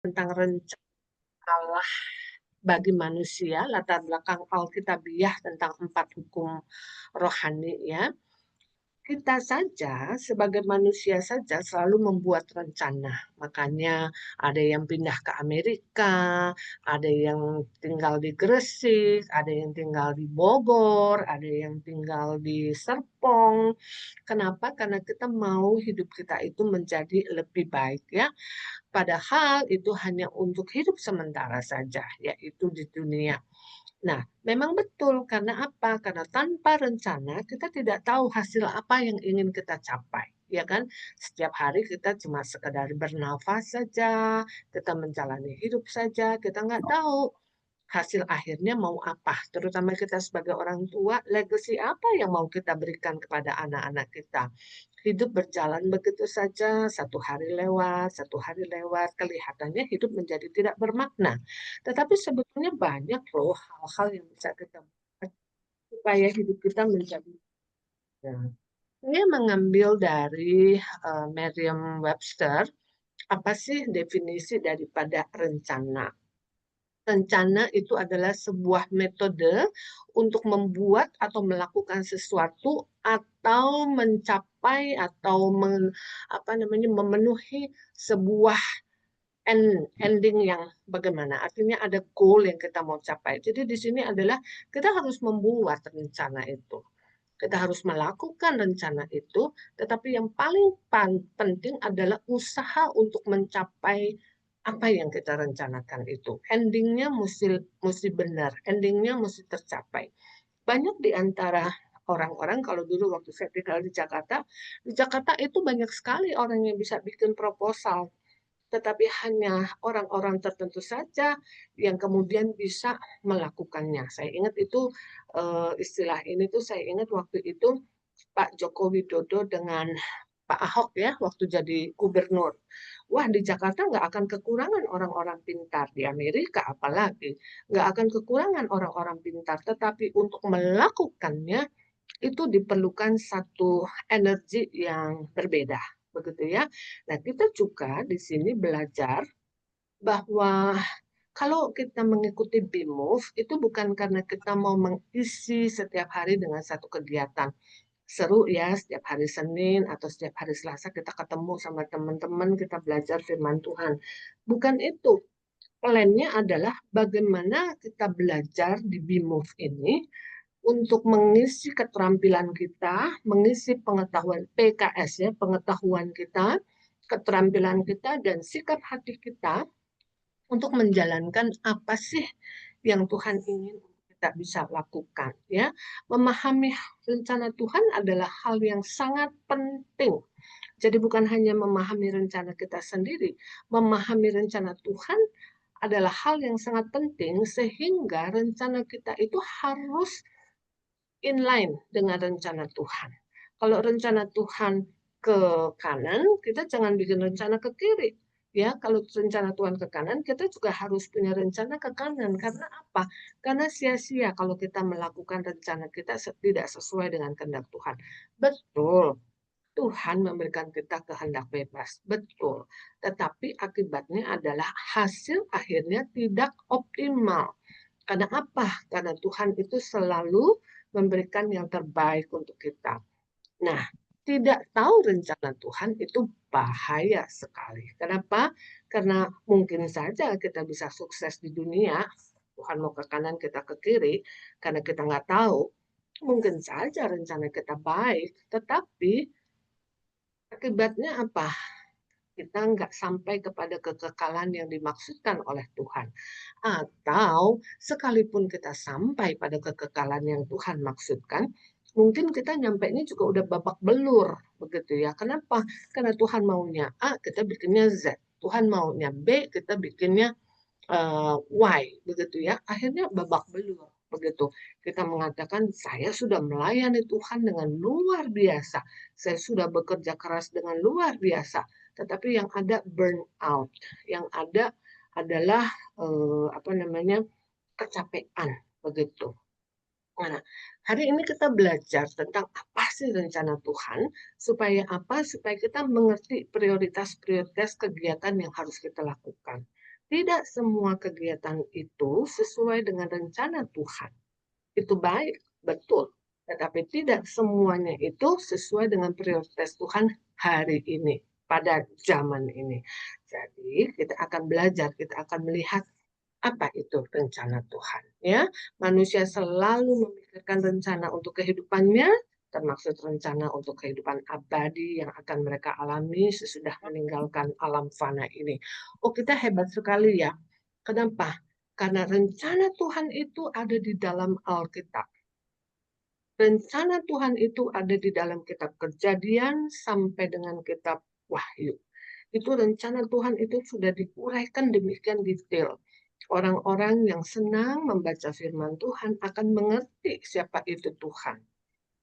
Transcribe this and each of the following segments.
tentang rencana Allah bagi manusia, latar belakang Alkitabiah tentang 4 hukum rohani ya. Kita saja sebagai manusia saja selalu membuat rencana. Makanya ada yang pindah ke Amerika, ada yang tinggal di Gresik, ada yang tinggal di Bogor, ada yang tinggal di Serpong. Kenapa? Karena kita mau hidup kita itu menjadi lebih baik ya. Padahal itu hanya untuk hidup sementara saja, yaitu di dunia. Nah, memang betul karena apa? Karena tanpa rencana kita tidak tahu hasil apa yang ingin kita capai, ya kan? Setiap hari kita cuma sekedar bernafas saja, kita menjalani hidup saja, kita nggak tahu hasil akhirnya mau apa. Terutama kita sebagai orang tua, legacy apa yang mau kita berikan kepada anak-anak kita. Hidup berjalan begitu saja, satu hari lewat, kelihatannya hidup menjadi tidak bermakna. Tetapi sebetulnya banyak loh hal-hal yang bisa kita buat supaya hidup kita menjadi makna. Ini mengambil dari Merriam-Webster, apa sih definisi daripada rencana? Rencana itu adalah sebuah metode untuk membuat atau melakukan sesuatu atau mencapai atau apa namanya memenuhi sebuah ending yang bagaimana. Artinya ada goal yang kita mau capai. Jadi di sini adalah kita harus membuat rencana itu. Kita harus melakukan rencana itu, tetapi yang paling penting adalah usaha untuk mencapai apa yang kita rencanakan itu. Endingnya mesti benar, endingnya mesti tercapai. Banyak di antara orang-orang, kalau dulu waktu saya tinggal di Jakarta itu banyak sekali orang yang bisa bikin proposal, tetapi hanya orang-orang tertentu saja yang kemudian bisa melakukannya. Saya ingat itu istilah ini tuh saya ingat waktu itu Pak Joko Widodo dengan Pak Ahok ya waktu jadi gubernur. Wah di Jakarta nggak akan kekurangan orang-orang pintar, di Amerika apalagi nggak akan kekurangan orang-orang pintar, tetapi untuk melakukannya itu diperlukan satu energi yang berbeda, begitu ya. Nah, kita juga di sini belajar bahwa kalau kita mengikuti BIMOVE itu bukan karena kita mau mengisi setiap hari dengan satu kegiatan. Seru ya, setiap hari Senin atau setiap hari Selasa kita ketemu sama teman-teman, kita belajar firman Tuhan. Bukan itu. Plannya adalah bagaimana kita belajar di BIMOVE ini untuk mengisi keterampilan kita, mengisi pengetahuan PKS ya, pengetahuan kita, keterampilan kita dan sikap hati kita untuk menjalankan apa sih yang Tuhan ingin kita bisa lakukan ya. Memahami rencana Tuhan adalah hal yang sangat penting. Jadi bukan hanya memahami rencana kita sendiri, memahami rencana Tuhan adalah hal yang sangat penting sehingga rencana kita itu harus inline dengan rencana Tuhan. Kalau rencana Tuhan ke kanan, kita jangan bikin rencana ke kiri. Ya, kalau rencana Tuhan ke kanan, kita juga harus punya rencana ke kanan. Karena apa? Karena sia-sia kalau kita melakukan rencana kita tidak sesuai dengan kehendak Tuhan. Betul, Tuhan memberikan kita kehendak bebas. Betul. Tetapi akibatnya adalah hasil akhirnya tidak optimal. Karena apa? Karena Tuhan itu selalu memberikan yang terbaik untuk kita. Nah, tidak tahu rencana Tuhan itu bahaya sekali. Kenapa? Karena mungkin saja kita bisa sukses di dunia, Tuhan mau ke kanan, kita ke kiri, karena kita nggak tahu. Mungkin saja rencana kita baik, tetapi akibatnya apa? Kita nggak sampai kepada kekekalan yang dimaksudkan oleh Tuhan. Atau sekalipun kita sampai pada kekekalan yang Tuhan maksudkan, mungkin kita nyampe ini juga udah babak belur, begitu ya. Kenapa? Karena Tuhan maunya A, kita bikinnya Z. Tuhan maunya B, kita bikinnya Y, begitu ya. Akhirnya babak belur, begitu. Kita mengatakan, saya sudah melayani Tuhan dengan luar biasa. Saya sudah bekerja keras dengan luar biasa. Tetapi yang ada burn out, yang ada adalah apa namanya kecapean, begitu. Nah, hari ini kita belajar tentang apa sih rencana Tuhan, supaya apa? Supaya kita mengerti prioritas-prioritas kegiatan yang harus kita lakukan. Tidak semua kegiatan itu sesuai dengan rencana Tuhan. Itu baik, betul. Tetapi tidak semuanya itu sesuai dengan prioritas Tuhan hari ini, pada zaman ini. Jadi kita akan belajar, kita akan melihat apa itu rencana Tuhan. Ya, manusia selalu memikirkan rencana untuk kehidupannya, termasuk rencana untuk kehidupan abadi yang akan mereka alami sesudah meninggalkan alam fana ini. Oh, kita hebat sekali ya. Kenapa? Karena rencana Tuhan itu ada di dalam Alkitab. Rencana Tuhan itu ada di dalam kitab Kejadian sampai dengan kitab Wahyu. Itu rencana Tuhan itu sudah diuraikan demikian detail. Orang-orang yang senang membaca firman Tuhan akan mengerti siapa itu Tuhan,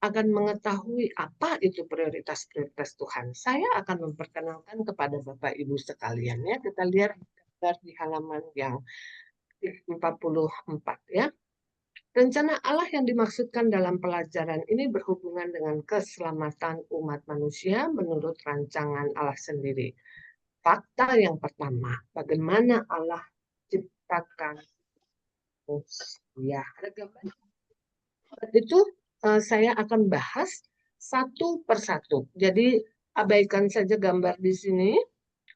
akan mengetahui apa itu prioritas-prioritas Tuhan. Saya akan memperkenalkan kepada Bapak Ibu sekalian ya. Kita lihat gambar di halaman yang 44 ya. Rencana Allah yang dimaksudkan dalam pelajaran ini berhubungan dengan keselamatan umat manusia menurut rancangan Allah sendiri. Fakta yang pertama, bagaimana Allah ciptakan manusia. Ada gambar? Itu saya akan bahas satu persatu. Jadi abaikan saja gambar di sini.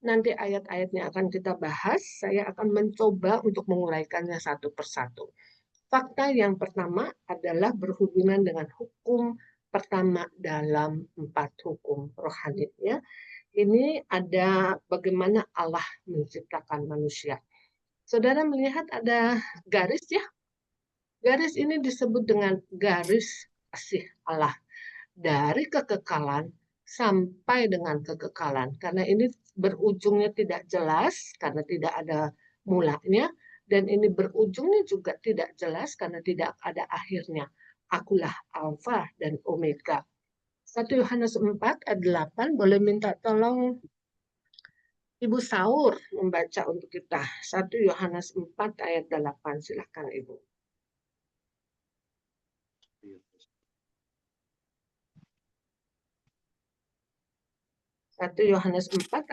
Nanti ayat-ayatnya akan kita bahas. Saya akan mencoba untuk menguraikannya satu persatu. Fakta yang pertama adalah berhubungan dengan hukum pertama dalam 4 hukum rohani. Ya. Ini ada bagaimana Allah menciptakan manusia. Saudara melihat ada garis ya. Garis ini disebut dengan garis kasih Allah. Dari kekekalan sampai dengan kekekalan. Karena ini berujungnya tidak jelas, karena tidak ada mulanya. Dan ini berujungnya juga tidak jelas, karena tidak ada akhirnya. Akulah Alfa dan Omega. 1 Yohanes 4 ayat 8, boleh minta tolong Ibu Saur membaca untuk kita. 1 Yohanes 4 ayat 8, silakan Ibu. 1 Yohanes 4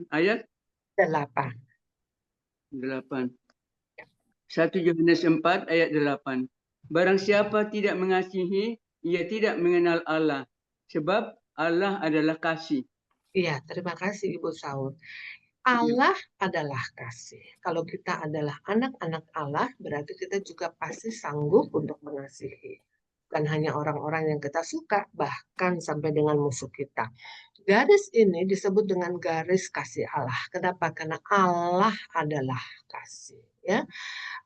ayat 8. 8. 1 Yohanes 4 ayat 8. Barang siapa tidak mengasihi, ia tidak mengenal Allah, sebab Allah adalah kasih. Iya, terima kasih Ibu Saul. Allah adalah kasih. Kalau kita adalah anak-anak Allah, berarti kita juga pasti sanggup untuk mengasihi. Bukan hanya orang-orang yang kita suka, bahkan sampai dengan musuh kita. Garis ini disebut dengan garis kasih Allah. Kenapa? Karena Allah adalah kasih. Ya,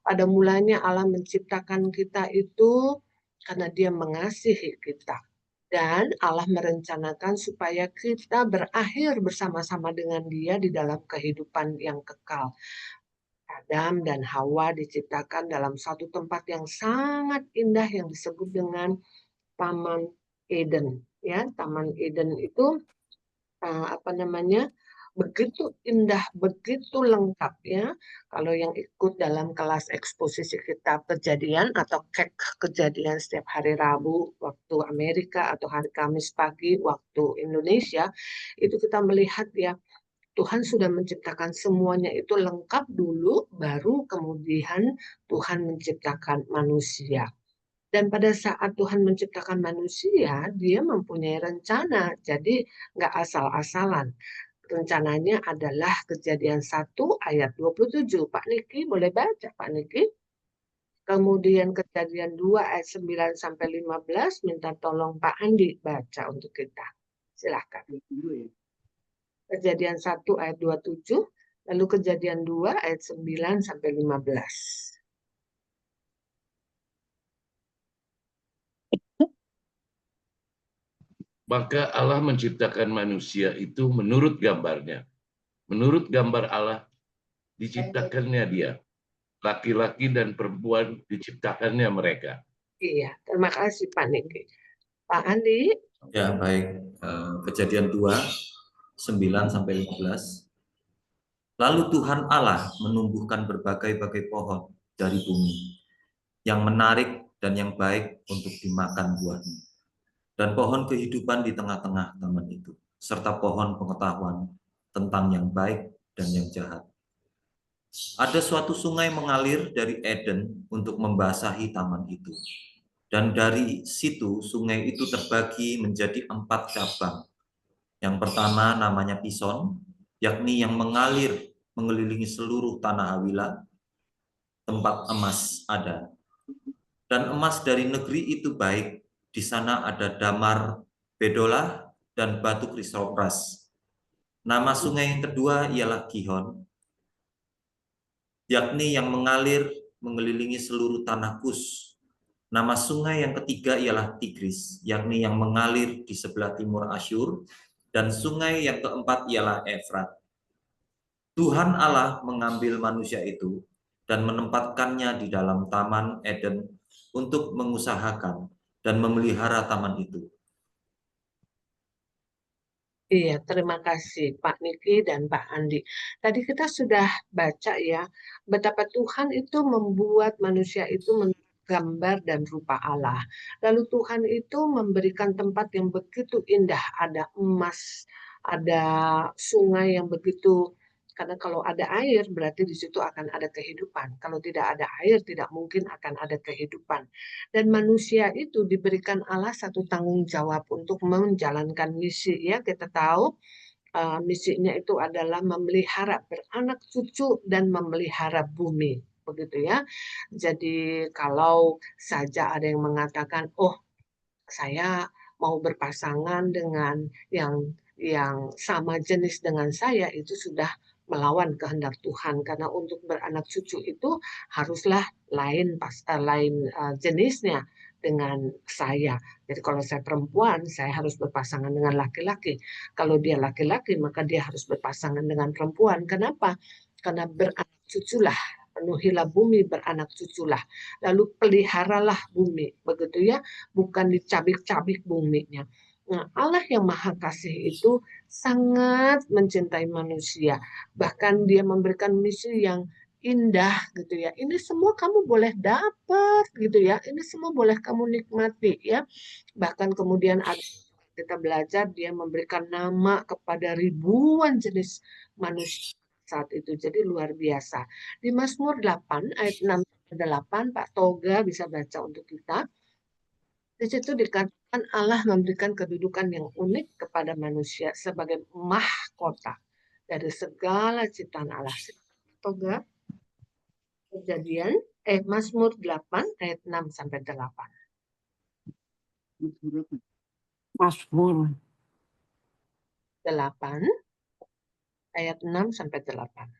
pada mulanya Allah menciptakan kita itu karena Dia mengasihi kita. Dan Allah merencanakan supaya kita berakhir bersama-sama dengan Dia di dalam kehidupan yang kekal. Adam dan Hawa diciptakan dalam satu tempat yang sangat indah yang disebut dengan Taman Eden. Ya, Taman Eden itu begitu indah, begitu lengkap ya. Kalau yang ikut dalam kelas eksposisi kitab Kejadian atau KEK Kejadian setiap hari Rabu waktu Amerika atau hari Kamis pagi waktu Indonesia, itu kita melihat ya Tuhan sudah menciptakan semuanya itu lengkap dulu, baru kemudian Tuhan menciptakan manusia. Dan pada saat Tuhan menciptakan manusia, Dia mempunyai rencana. Jadi nggak asal-asalan. Rencananya adalah Kejadian 1 ayat 27. Pak Niki boleh baca Pak Niki. Kemudian Kejadian 2 ayat 9 sampai 15 minta tolong Pak Andi baca untuk kita. Silakan. Kejadian 1 ayat 27, lalu Kejadian 2 ayat 9 sampai 15. Maka Allah menciptakan manusia itu menurut gambarnya. Menurut gambar Allah diciptakannya dia. Laki-laki dan perempuan diciptakannya mereka. Iya, terima kasih Pak Niki. Pak Andi. Ya, baik. Kejadian 2, 9 sampai 15. Lalu Tuhan Allah menumbuhkan berbagai-bagai pohon dari bumi, yang menarik dan yang baik untuk dimakan buahnya. dan pohon kehidupan di tengah-tengah taman itu, serta pohon pengetahuan tentang yang baik dan yang jahat. Ada suatu sungai mengalir dari Eden untuk membasahi taman itu. Dan dari situ sungai itu terbagi menjadi 4 cabang. Yang pertama namanya Pison, yakni yang mengalir mengelilingi seluruh tanah Hawila, tempat emas ada. Dan emas dari negeri itu baik, di sana ada damar bedolah dan batu krisopras. Nama sungai yang kedua ialah Gihon, yakni yang mengalir mengelilingi seluruh tanah Kus. Nama sungai yang ketiga ialah Tigris, yakni yang mengalir di sebelah timur Asyur, dan sungai yang keempat ialah Efrat. Tuhan Allah mengambil manusia itu dan menempatkannya di dalam Taman Eden untuk mengusahakan dan memelihara taman itu. Iya, terima kasih Pak Niki dan Pak Andi. Tadi kita sudah baca ya, betapa Tuhan itu membuat manusia itu gambar dan rupa Allah. Lalu Tuhan itu memberikan tempat yang begitu indah, ada emas, ada sungai yang begitu, karena kalau ada air berarti di situ akan ada kehidupan. Kalau tidak ada air tidak mungkin akan ada kehidupan. Dan manusia itu diberikan Allah satu tanggung jawab untuk menjalankan misi. Ya, kita tahu misinya itu adalah memelihara beranak cucu dan memelihara bumi, begitu ya. Jadi kalau saja ada yang mengatakan, oh saya mau berpasangan dengan yang sama jenis dengan saya, itu sudah melawan kehendak Tuhan, karena untuk beranak cucu itu haruslah lain jenisnya dengan saya. Jadi kalau saya perempuan, saya harus berpasangan dengan laki-laki. Kalau dia laki-laki, maka dia harus berpasangan dengan perempuan. Kenapa? Karena beranak cuculah, penuhilah bumi, beranak cuculah. Lalu peliharalah bumi, begitu ya, bukan dicabik-cabik buminya. Nah, Allah yang Maha Kasih itu sangat mencintai manusia. Bahkan dia memberikan misi yang indah gitu ya. Ini semua kamu boleh dapat gitu ya. Ini semua boleh kamu nikmati ya. Bahkan kemudian ada kita belajar dia memberikan nama kepada ribuan jenis manusia saat itu. Jadi luar biasa. Di Mazmur 8 ayat 6 8 Pak Toga bisa baca untuk kita. Di situ dikatakan Allah memberikan kedudukan yang unik kepada manusia sebagai mahkota dari segala ciptaan Allah. Toga Kejadian Mazmur 8 ayat 6 sampai 8. Mazmur 8 ayat 6 sampai 8.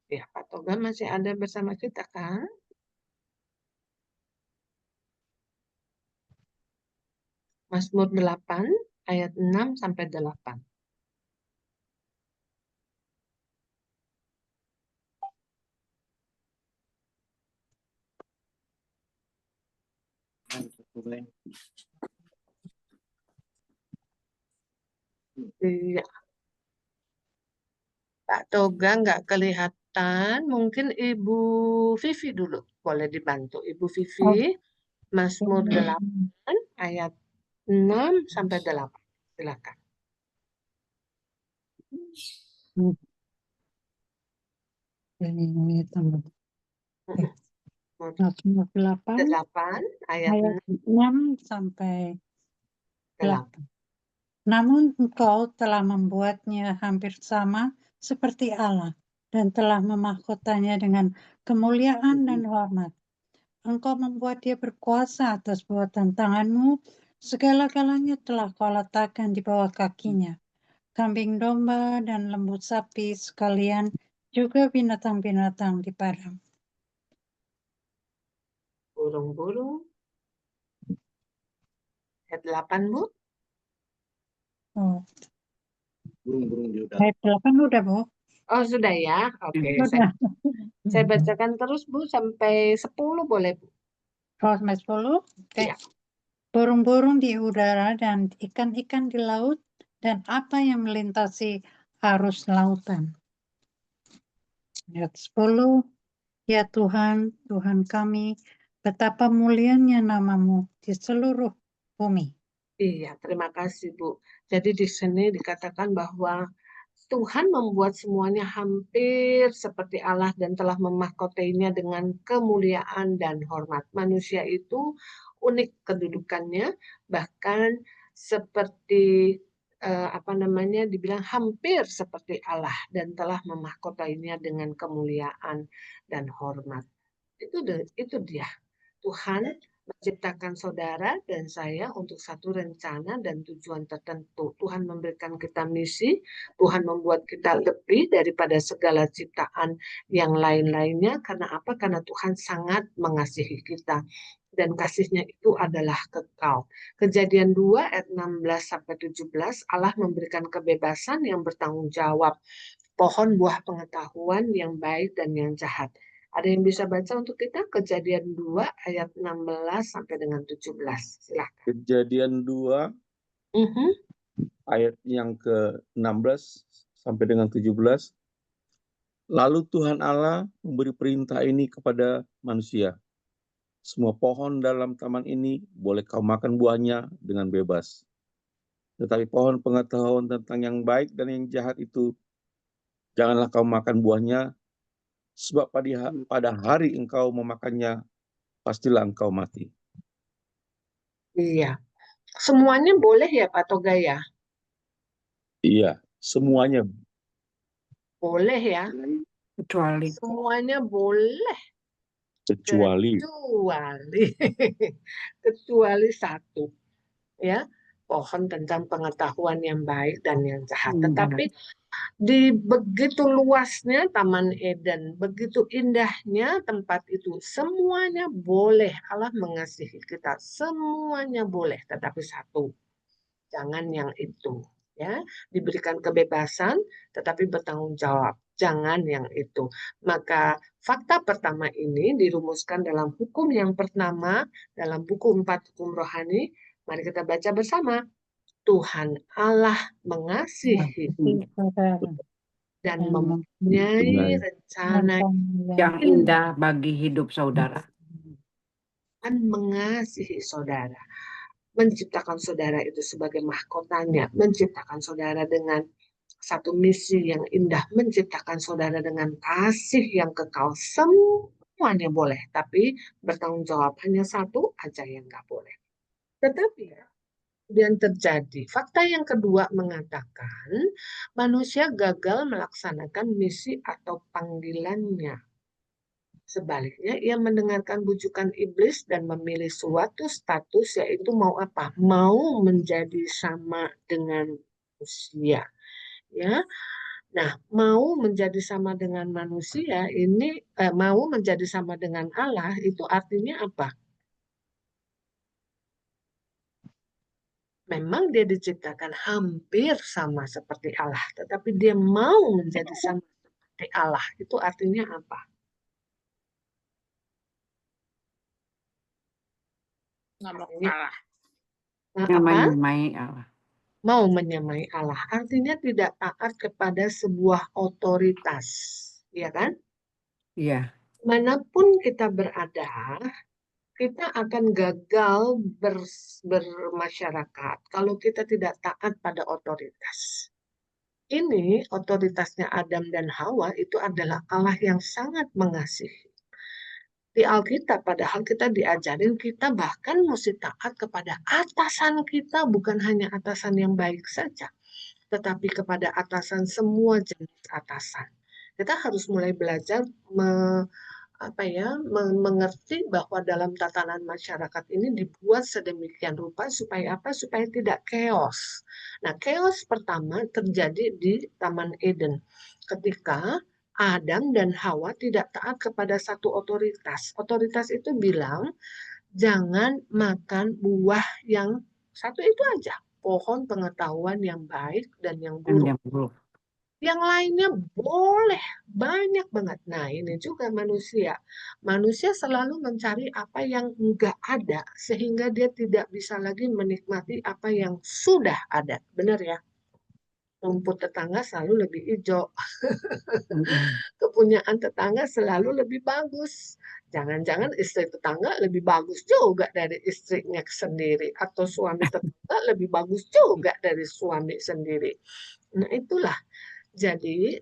Ya, Pak Toga masih ada bersama kita kan? Mazmur 8 ayat 6 sampai 8. Iya, Pak Toga nggak kelihatan. Mungkin Ibu Vivi dulu. Boleh dibantu. Ibu Vivi, Mazmur 8 ayat 6 sampai 8. Silakan. Ini tambah. Mazmur 8 ayat ayat 6 sampai 8. 8. Namun engkau telah membuatnya hampir sama seperti Allah dan telah memahkotanya dengan kemuliaan dan hormat. Engkau membuat dia berkuasa atas buatan tanganmu, segala-galanya telah kau letakkan di bawah kakinya. Kambing domba dan lembu sapi sekalian, juga binatang-binatang di padang. Burung-burung. Ayat 8, Bu. Oh, Burung-burung juga. ayat 8 udah, Bu? Oh, sudah ya. Oke, Udah. saya bacakan terus, Bu, sampai 10 boleh, Bu? Oh, sampai 10? Oke. Ya. Burung-burung di udara dan ikan-ikan di laut dan apa yang melintasi arus lautan. Ayat 10. Ya Tuhan, Tuhan kami, betapa mulianya nama-Mu di seluruh bumi. Iya, terima kasih Bu. Jadi di sini dikatakan bahwa Tuhan membuat semuanya hampir seperti Allah dan telah memahkotainya dengan kemuliaan dan hormat. Manusia itu unik kedudukannya, bahkan seperti dibilang hampir seperti Allah dan telah memahkotainya dengan kemuliaan dan hormat. Itu dia. Tuhan menciptakan saudara dan saya untuk satu rencana dan tujuan tertentu. Tuhan memberikan kita misi, Tuhan membuat kita lebih daripada segala ciptaan yang lain-lainnya. Karena apa? Karena Tuhan sangat mengasihi kita. Dan kasihnya itu adalah kekal. Kejadian 2 ayat 16-17, Allah memberikan kebebasan yang bertanggung jawab. Pohon buah pengetahuan yang baik dan yang jahat. Ada yang bisa baca untuk kita? Kejadian 2 ayat 16 sampai dengan 17. Silakan. Kejadian 2 ayat yang ke-16 sampai dengan 17. Lalu Tuhan Allah memberi perintah ini kepada manusia. Semua pohon dalam taman ini boleh kau makan buahnya dengan bebas. Tetapi pohon pengetahuan tentang yang baik dan yang jahat itu, janganlah kau makan buahnya, sebab pada hari engkau memakannya, pastilah engkau mati. Iya. Semuanya boleh ya Pak Toga ya? Iya, semuanya Boleh ya? Kecuali Semuanya boleh. kecuali Kecuali satu. Ya, pohon tentang pengetahuan yang baik dan yang jahat. Tetapi di begitu luasnya Taman Eden, begitu indahnya tempat itu, semuanya boleh. Allah mengasihi kita, semuanya boleh, tetapi satu, jangan yang itu. Ya, diberikan kebebasan, tetapi bertanggung jawab. Jangan yang itu. Maka fakta pertama ini dirumuskan dalam hukum yang pertama, dalam buku 4 hukum rohani. Mari kita baca bersama. Tuhan Allah mengasihi dan mempunyai rencana yang indah bagi hidup saudara. dan mengasihi saudara. Menciptakan saudara itu sebagai mahkotanya, menciptakan saudara dengan satu misi yang indah, menciptakan saudara dengan kasih yang kekal. Semuanya boleh, tapi bertanggung jawab hanya satu aja yang nggak boleh. Tetapi kemudian terjadi. Fakta yang kedua mengatakan manusia gagal melaksanakan misi atau panggilannya. Sebaliknya, ia mendengarkan bujukan iblis dan memilih suatu status, yaitu mau apa? Mau menjadi sama dengan manusia. Ya, nah, mau menjadi sama dengan manusia ini, mau menjadi sama dengan Allah itu artinya apa? Memang dia diciptakan hampir sama seperti Allah, tetapi dia mau menjadi sama seperti Allah. Itu artinya apa? Allah. Menyamai Allah. Mau menyamai Allah. Artinya tidak taat kepada sebuah otoritas. Ya kan? Iya. Manapun kita berada, kita akan gagal bermasyarakat kalau kita tidak taat pada otoritas. Ini otoritasnya Adam dan Hawa itu adalah Allah yang sangat mengasihi. Di Alkitab padahal kita diajarin kita bahkan mesti taat kepada atasan kita, bukan hanya atasan yang baik saja, tetapi kepada atasan semua jenis atasan. Kita harus mulai belajar mengerti bahwa dalam tatanan masyarakat ini dibuat sedemikian rupa supaya apa? Supaya tidak chaos. Nah, chaos pertama terjadi di Taman Eden ketika Adam dan Hawa tidak taat kepada satu otoritas. Otoritas itu bilang jangan makan buah yang satu itu aja, pohon pengetahuan yang baik dan yang buruk. Yang lainnya boleh, banyak banget. Nah, ini juga manusia. Manusia selalu mencari apa yang enggak ada, sehingga dia tidak bisa lagi menikmati apa yang sudah ada. Benar ya? rumput tetangga selalu lebih hijau. Mm-mm. Kepunyaan tetangga selalu lebih bagus. Jangan-jangan istri tetangga lebih bagus juga dari istrinya sendiri. Atau suami tetangga lebih bagus juga dari suami sendiri. Nah itulah. Jadi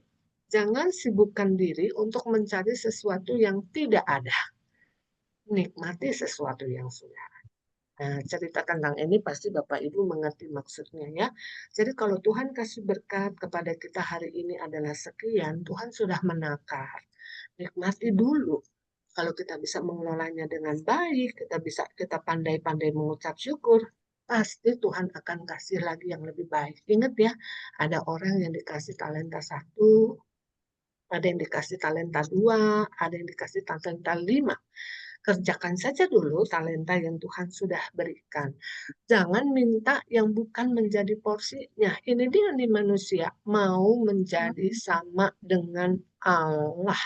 jangan sibukkan diri untuk mencari sesuatu yang tidak ada. Nikmati sesuatu yang sudah. Nah, cerita tentang ini pasti Bapak Ibu mengerti maksudnya ya. Jadi kalau Tuhan kasih berkat kepada kita hari ini adalah sekian, Tuhan sudah menakar. Nikmati dulu. Kalau kita bisa mengelolanya dengan baik, kita pandai-pandai mengucap syukur, pasti Tuhan akan kasih lagi yang lebih baik. Ingat ya, ada orang yang dikasih talenta 1, ada yang dikasih talenta 2, ada yang dikasih talenta 5. Kerjakan saja dulu talenta yang Tuhan sudah berikan. Jangan minta yang bukan menjadi porsinya. Ini dia nih manusia, mau menjadi sama dengan Allah.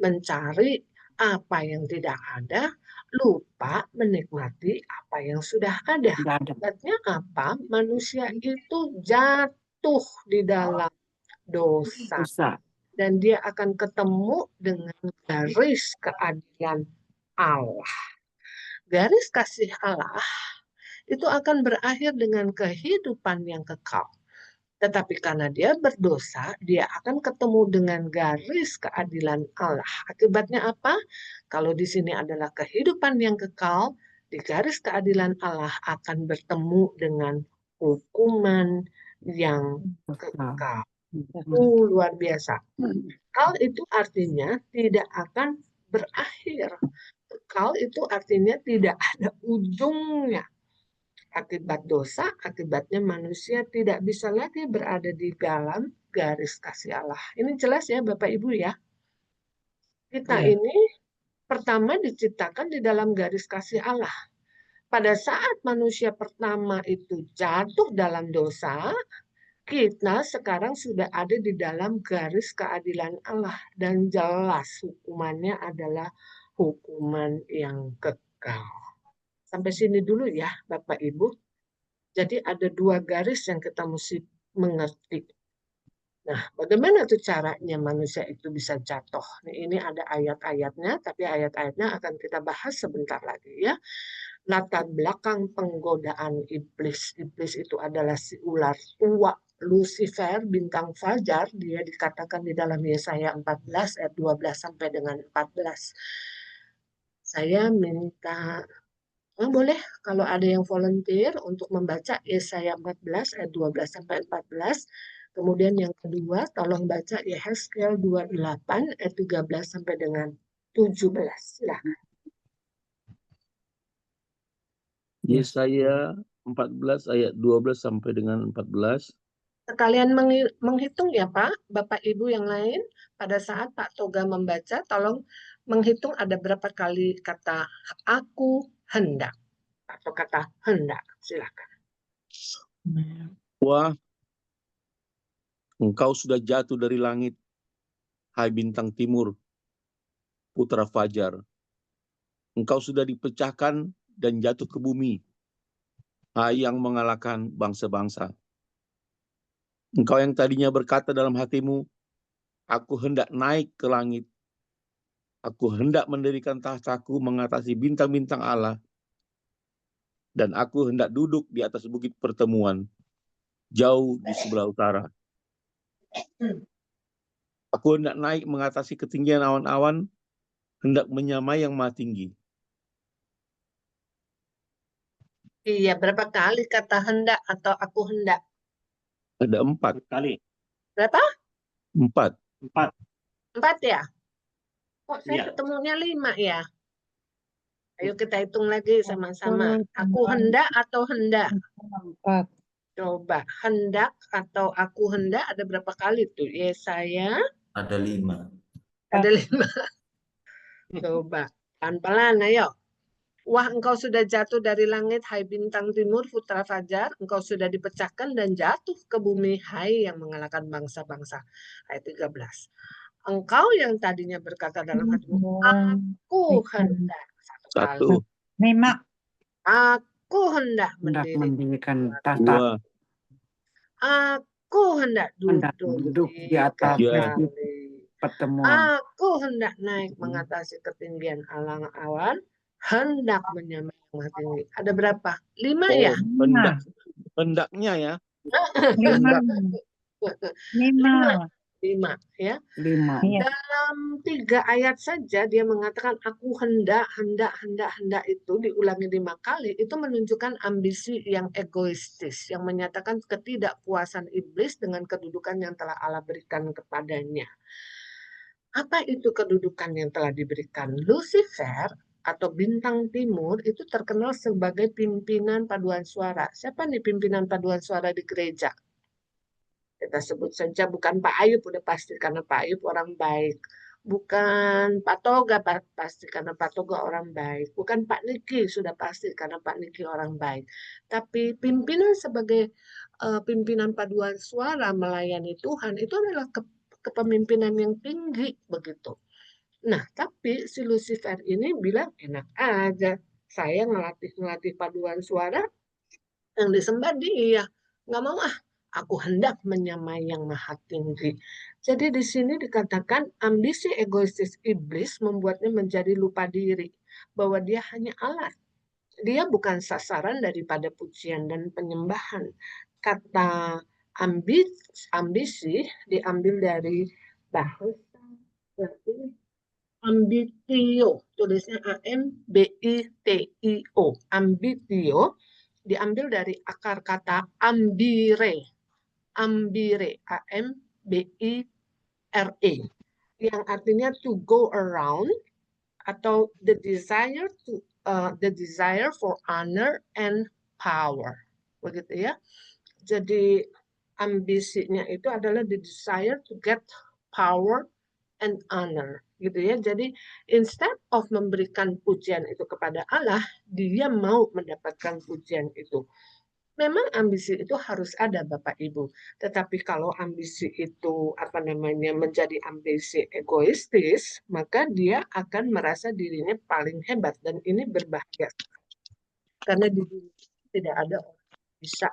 Mencari apa yang tidak ada, lupa menikmati apa yang sudah ada. Nggak ada. Akibatnya apa? Manusia itu jatuh di dalam dosa. Dosa. Dan dia akan ketemu dengan garis keadilan Allah. Garis kasih Allah itu akan berakhir dengan kehidupan yang kekal. Tetapi karena dia berdosa, dia akan ketemu dengan garis keadilan Allah. Akibatnya apa? Kalau di sini adalah kehidupan yang kekal, di garis keadilan Allah akan bertemu dengan hukuman yang kekal. Luar biasa. Kekal itu artinya tidak akan berakhir. Kekal itu artinya tidak ada ujungnya. Akibat dosa, akibatnya manusia tidak bisa lagi berada di dalam garis kasih Allah. Ini jelas ya Bapak Ibu ya. Kita ini pertama diciptakan di dalam garis kasih Allah. Pada saat manusia pertama itu jatuh dalam dosa, kita sekarang sudah ada di dalam garis keadilan Allah. Dan jelas hukumannya adalah hukuman yang kekal. Sampai sini dulu ya Bapak Ibu. Jadi ada dua garis yang kita mesti mengerti. Nah, bagaimana tuh caranya manusia itu bisa jatuh? Ini ada ayat-ayatnya, tapi ayat-ayatnya akan kita bahas sebentar lagi ya. Latar belakang penggodaan iblis. Iblis itu adalah si ular tua, Lucifer, bintang fajar. Dia dikatakan di dalam Yesaya 14 ayat 12 sampai dengan 14. Saya minta boleh kalau ada yang volunteer untuk membaca Yesaya 14 ayat 12 sampai 14. Kemudian yang kedua, tolong baca Yehezkiel 28 ayat 13 sampai dengan 17. Silakan. Yesaya 14 ayat 12 sampai dengan 14. Sekalian menghitung ya Pak, Bapak Ibu yang lain. Pada saat Pak Toga membaca, tolong menghitung ada berapa kali kata aku hendak. Atau kata hendak. Silakan. Wah, engkau sudah jatuh dari langit, hai bintang timur, putra fajar. Engkau sudah dipecahkan dan jatuh ke bumi, hai yang mengalahkan bangsa-bangsa. Engkau yang tadinya berkata dalam hatimu, aku hendak naik ke langit. Aku hendak mendirikan tahtaku mengatasi bintang-bintang Allah. Dan aku hendak duduk di atas bukit pertemuan, jauh di sebelah utara. Aku hendak naik mengatasi ketinggian awan-awan, hendak menyamai yang maha tinggi. Iya, berapa kali kata hendak atau aku hendak? Ada 4 kali. Berapa? 4. 4 ya? Kok saya Iya. ketemunya 5 ya? Ayo kita hitung lagi sama-sama. Aku hendak atau hendak? 4. Coba, hendak atau aku hendak ada berapa kali tuh? Yesaya Ada 5. ada 5. Coba, pelan-pelan ayo. Wah, engkau sudah jatuh dari langit, hai bintang timur, putra fajar. Engkau sudah dipecahkan dan jatuh ke bumi, hai yang mengalahkan bangsa-bangsa. Ayat 13. Engkau yang tadinya berkata dalam hatimu, aku hendak. 1, 5. Aku hendak Hendak mendirikan mendirikan tahta. 2, Aku Aku hendak hendak duduk duduk di di atas Ya. masjid kali. pertemuan. Aku hendak naik mengatasi ketinggian awan, hendak menyamai yang tinggi. Ada berapa? 5 ya? Hendak. Hendaknya ya. Lima. Lima. 5 ya. 5. Iya. Dalam 3 ayat saja dia mengatakan aku hendak itu diulangi 5 kali. Itu menunjukkan ambisi yang egoistis, yang menyatakan ketidakpuasan iblis dengan kedudukan yang telah Allah berikan kepadanya. Apa itu kedudukan yang telah diberikan? Lucifer atau bintang timur itu terkenal sebagai pimpinan paduan suara. Siapa nih pimpinan paduan suara di gereja? Kita sebut saja bukan Pak Ayub, udah pasti karena Pak Ayub orang baik. Bukan Pak Toga pasti karena Pak Toga orang baik. Bukan Pak Niki sudah pasti karena Pak Niki orang baik. Tapi pimpinan sebagai pimpinan paduan suara melayani Tuhan itu adalah kepemimpinan yang tinggi begitu. Nah, tapi si Lucifer ini bilang enak aja. Saya ngelatih paduan suara yang disembah dia. Nggak mau aku hendak menyamai yang maha tinggi. Jadi di sini dikatakan ambisi egoistis iblis membuatnya menjadi lupa diri. Bahwa dia hanya alat. Dia bukan sasaran daripada pujian dan penyembahan. Kata ambisi diambil dari bahasa Latin ambitio, tulisnya AMBITIO. Ambitio diambil dari akar kata ambire, AMBIRE, yang artinya to go around atau the desire for honor and power, begitu ya. Jadi ambisinya itu adalah the desire to get power and honor, gitu ya. Jadi instead of memberikan pujian itu kepada Allah, dia mau mendapatkan pujian itu. Memang ambisi itu harus ada Bapak Ibu. Tetapi kalau ambisi itu menjadi ambisi egoistis, maka dia akan merasa dirinya paling hebat dan ini berbahaya. Karena di dunia tidak ada orang yang bisa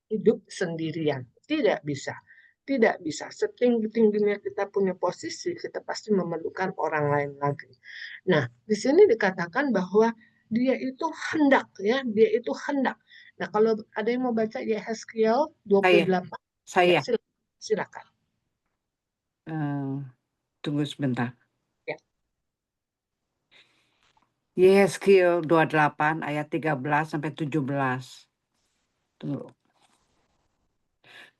hidup sendirian. Tidak bisa. Tidak bisa. Setinggi-tingginya kita punya posisi, kita pasti memerlukan orang lain lagi. Nah, di sini dikatakan bahwa dia itu hendak, ya, dia itu hendak. Nah, kalau ada yang mau baca Yehezkiel 28, Saya. Ya, silakan. Tunggu sebentar. Ya. Yehezkiel 28 ayat 13 sampai 17. Tunggu.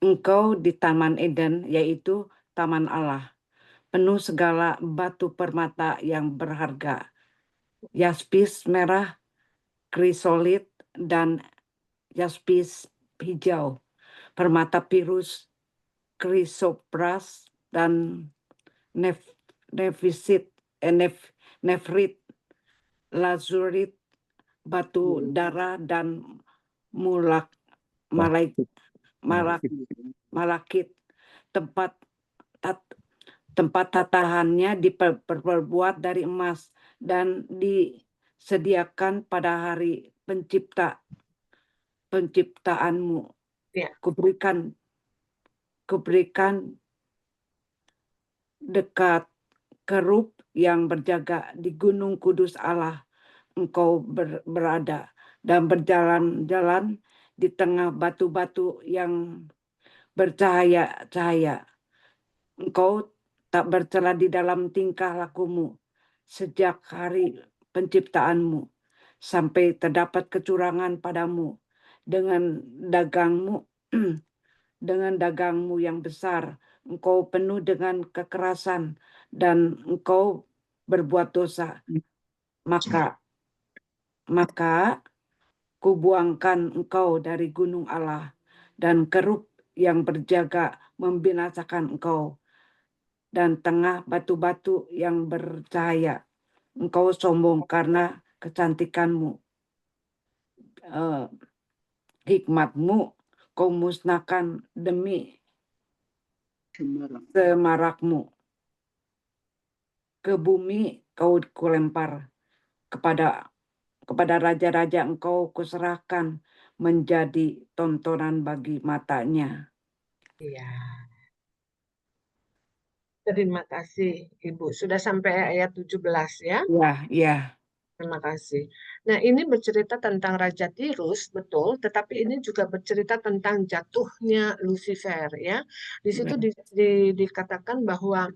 Engkau di Taman Eden, yaitu Taman Allah, penuh segala batu permata yang berharga, yaspis merah, krisolit, dan yaspis hijau, permata pirus, krisopras, dan nefrit, lazurit, batu darah, dan malakit. Tempat tatahannya diperbuat dari emas dan disediakan pada hari penciptaanmu. Ya. Kuberikan dekat kerub yang berjaga di gunung kudus Allah engkau berada, dan berjalan-jalan di tengah batu-batu yang bercahaya-cahaya. Engkau tak bercela di dalam tingkah lakumu sejak hari penciptaanmu, sampai terdapat kecurangan padamu dengan dagangmu yang besar. Engkau penuh dengan kekerasan dan engkau berbuat dosa. Maka kubuangkan engkau dari gunung Allah, dan kerub yang berjaga membinasakan engkau, dan tengah batu-batu yang bercahaya. Engkau sombong karena kecantikanmu. Hikmatmu kau musnahkan demi semarakmu. Ke bumi kau kulempar, kepada raja-raja engkau kuserahkan menjadi tontonan bagi matanya. Iya. Terima kasih Ibu. Sudah sampai ayat 17 ya. Ya, ya. Terima kasih. Nah, ini bercerita tentang Raja Tirus, betul, tetapi ini juga bercerita tentang jatuhnya Lucifer ya. Di situ dikatakan bahwa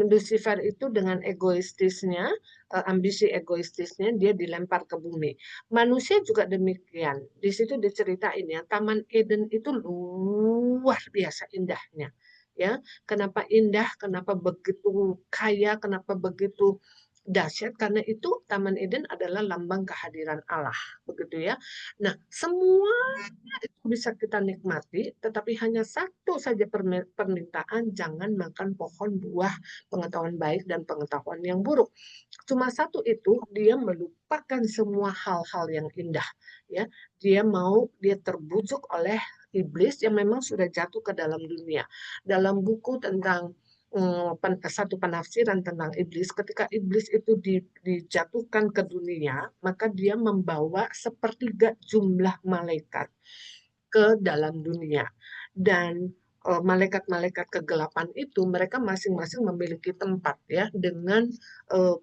Lucifer itu dengan egoistisnya, ambisi egoistisnya dia dilempar ke bumi. Manusia juga demikian. Di situ diceritain ya, Taman Eden itu luar biasa indahnya. Ya, kenapa indah? Kenapa begitu kaya? Kenapa begitu dahsyat? Karena itu Taman Eden adalah lambang kehadiran Allah, begitu ya. Nah, semuanya itu bisa kita nikmati, tetapi hanya satu saja permintaan, jangan makan pohon buah pengetahuan baik dan pengetahuan yang buruk. Cuma satu itu, dia melupakan semua hal-hal yang indah. Ya, dia terbujuk oleh iblis yang memang sudah jatuh ke dalam dunia. Dalam buku tentang satu penafsiran tentang iblis, ketika iblis itu dijatuhkan ke dunia, maka dia membawa sepertiga jumlah malaikat ke dalam dunia. Dan malaikat-malaikat kegelapan itu mereka masing-masing memiliki tempat ya, dengan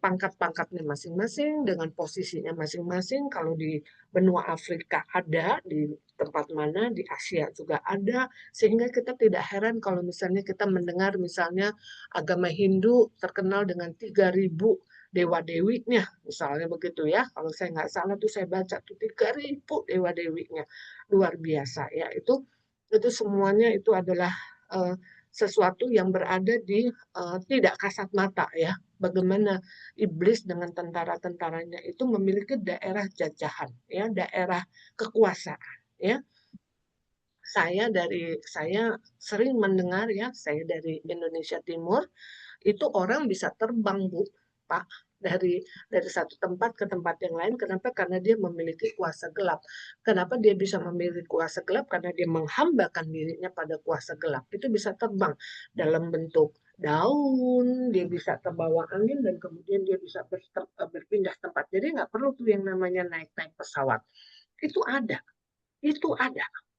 pangkat-pangkatnya masing-masing, dengan posisinya masing-masing. Kalau di benua Afrika ada, di tempat mana, di Asia juga ada, sehingga kita tidak heran kalau misalnya kita mendengar misalnya agama Hindu terkenal dengan 3.000 dewa-dewinya, misalnya begitu ya. Kalau saya nggak salah tuh saya baca tuh 3.000 dewa-dewinya. Luar biasa ya. Itu semuanya itu adalah sesuatu yang berada di tidak kasat mata ya. Bagaimana iblis dengan tentara-tentaranya itu memiliki daerah jajahan ya, daerah kekuasaan ya. Saya sering mendengar ya, saya dari Indonesia Timur, itu orang bisa terbang, Bu, Pak, dari satu tempat ke tempat yang lain. Kenapa? Karena dia memiliki kuasa gelap. Kenapa dia bisa memiliki kuasa gelap? Karena dia menghambakan dirinya pada kuasa gelap. Itu bisa terbang dalam bentuk daun, dia bisa terbawa angin, dan kemudian dia bisa berpindah tempat. Jadi nggak perlu tuh yang namanya naik-naik pesawat. Itu ada.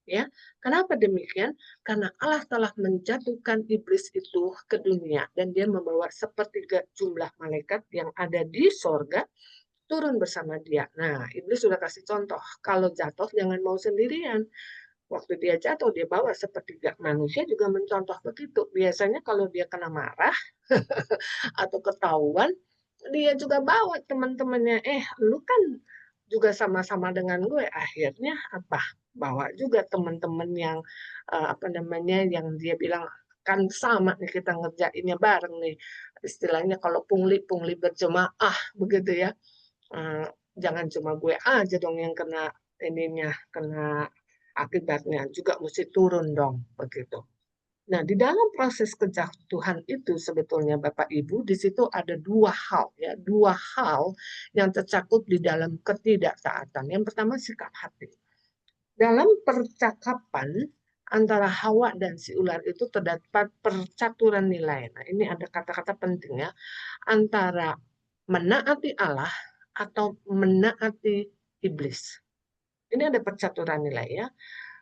Ya. Kenapa demikian? Karena Allah telah menjatuhkan iblis itu ke dunia dan dia membawa sepertiga jumlah malaikat yang ada di sorga turun bersama dia. Nah, iblis sudah kasih contoh, kalau jatuh jangan mau sendirian. Waktu dia jatuh, dia bawa sepertiga. Manusia juga mencontoh begitu. Biasanya kalau dia kena marah atau ketahuan, dia juga bawa teman-temannya. Lu kan juga sama-sama dengan gue. Akhirnya apa? Bawa juga teman-teman yang yang dia bilang kan sama nih, kita ngerjainnya bareng nih. Istilahnya kalau pungli berjemaah begitu ya. Jangan cuma gue aja dong yang kena kena akibatnya, juga mesti turun dong begitu. Nah, di dalam proses kejatuhan itu sebetulnya Bapak Ibu, di situ ada dua hal yang tercakup di dalam ketidaktaatan. Yang pertama, sikap hati. Dalam percakapan antara Hawa dan si ular itu terdapat percaturan nilai. Nah, ini ada kata-kata penting ya, antara menaati Allah atau menaati iblis. Ini ada percaturan nilai ya.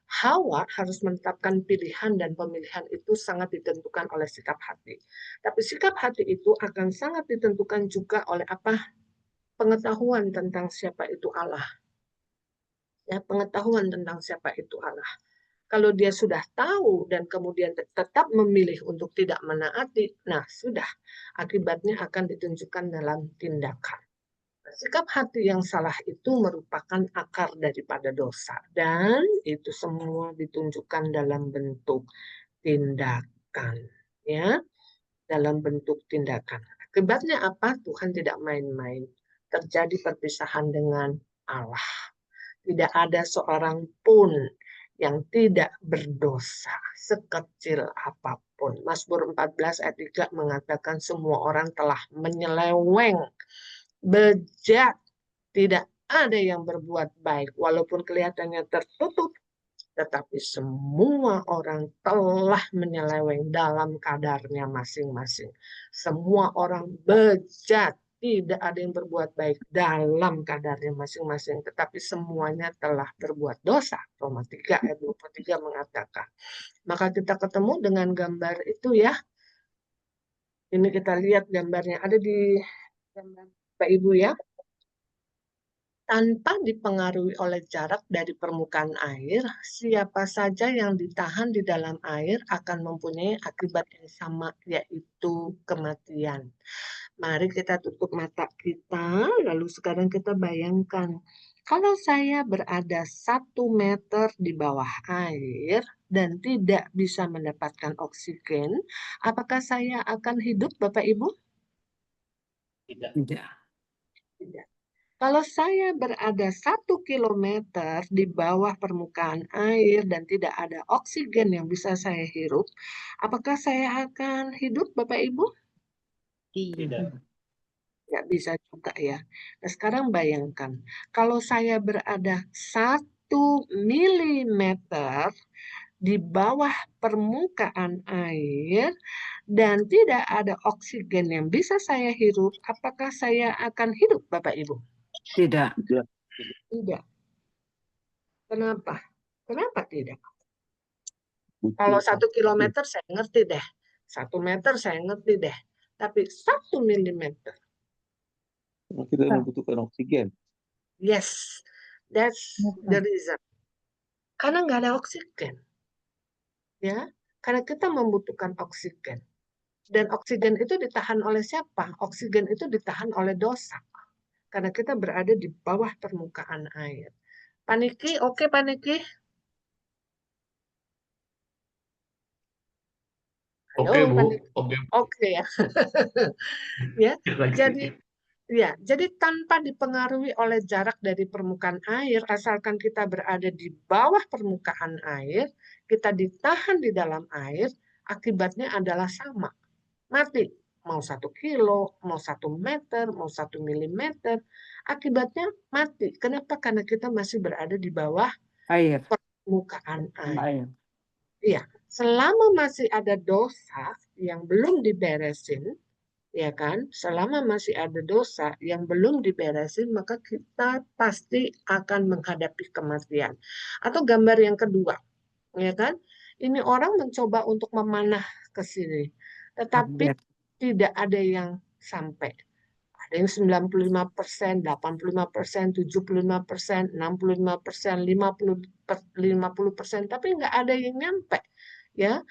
Hawa harus menetapkan pilihan, dan pemilihan itu sangat ditentukan oleh sikap hati. Tapi sikap hati itu akan sangat ditentukan juga oleh apa? Pengetahuan tentang siapa itu Allah. Ya, pengetahuan tentang siapa itu Allah. Kalau dia sudah tahu dan kemudian tetap memilih untuk tidak menaati, nah sudah, akibatnya akan ditunjukkan dalam tindakan. Sikap hati yang salah itu merupakan akar daripada dosa, dan itu semua ditunjukkan dalam bentuk tindakan, ya, dalam bentuk tindakan. Akibatnya apa? Tuhan tidak main-main. Terjadi perpisahan dengan Allah. Tidak ada seorang pun yang tidak berdosa, sekecil apapun. Mazmur 14 ayat 3 mengatakan semua orang telah menyeleweng, bejat, tidak ada yang berbuat baik. Walaupun kelihatannya tertutup, tetapi semua orang telah menyeleweng dalam kadarnya masing-masing. Semua orang bejat, tidak ada yang berbuat baik dalam kadarnya masing-masing, tetapi semuanya telah berbuat dosa. Roma 3 ayat 23 mengatakan. Maka kita ketemu dengan gambar itu ya. Ini kita lihat gambarnya ada di gambar Bapak Ibu ya. Tanpa dipengaruhi oleh jarak dari permukaan air, siapa saja yang ditahan di dalam air akan mempunyai akibat yang sama, yaitu kematian. Mari kita tutup mata kita, lalu sekarang kita bayangkan, kalau saya berada 1 meter di bawah air dan tidak bisa mendapatkan oksigen, apakah saya akan hidup, Bapak Ibu? Tidak. Tidak. Kalau saya berada 1 kilometer di bawah permukaan air dan tidak ada oksigen yang bisa saya hirup, apakah saya akan hidup, Bapak Ibu? Tidak. Nggak bisa juga ya. Nah, sekarang bayangkan, kalau saya berada 1 milimeter di bawah permukaan air dan tidak ada oksigen yang bisa saya hirup, apakah saya akan hidup, Bapak Ibu? Tidak. Tidak. Kenapa? Kenapa tidak? Kalau 1 kilometer saya ngerti deh. 1 meter saya ngerti deh. Tapi 1 milimeter. Kita membutuhkan oksigen. Yes, that's the reason. Karena nggak ada oksigen. Ya, karena kita membutuhkan oksigen. Dan oksigen itu ditahan oleh siapa? Oksigen itu ditahan oleh dosa. Karena kita berada di bawah permukaan air. Paniki, oke Paniki? Oke, Halo, Bu. Paniki. Oke. Oke ya. Ya, jadi tanpa dipengaruhi oleh jarak dari permukaan air, asalkan kita berada di bawah permukaan air, kita ditahan di dalam air, akibatnya adalah sama. Mati. Mau 1 kilo, mau 1 meter, mau 1 milimeter, akibatnya mati. Kenapa? Karena kita masih berada di bawah Air. permukaan air. Iya, selama masih ada dosa yang belum diberesin, ya kan? Selama masih ada dosa yang belum diberesin, maka kita pasti akan menghadapi kematian. Atau gambar yang kedua, ya kan? Ini orang mencoba untuk memanah ke sini, tetapi tidak ada yang sampai. Ada yang 95%, 85%, 75%, 65%, 50%, tapi nggak ada yang nyampe. Ya,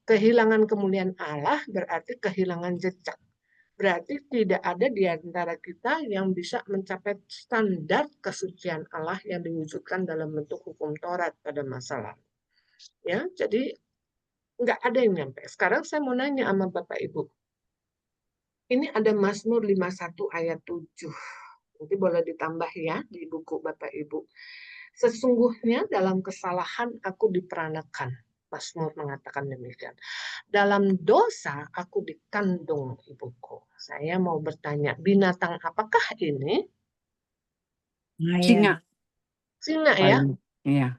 kehilangan kemuliaan Allah berarti kehilangan jejak. Berarti tidak ada di antara kita yang bisa mencapai standar kesucian Allah yang diwujudkan dalam bentuk hukum Taurat pada masa lalu. Ya, jadi nggak ada yang nyampe. Sekarang saya mau nanya sama Bapak Ibu. Ini ada Mazmur 51 ayat 7. Nanti boleh ditambah ya di buku Bapak Ibu. Sesungguhnya dalam kesalahan aku diperanakan. Mazmur mengatakan demikian. Dalam dosa aku dikandung ibuku. Saya mau bertanya, binatang apakah ini? Singa. Singa ya? Iya.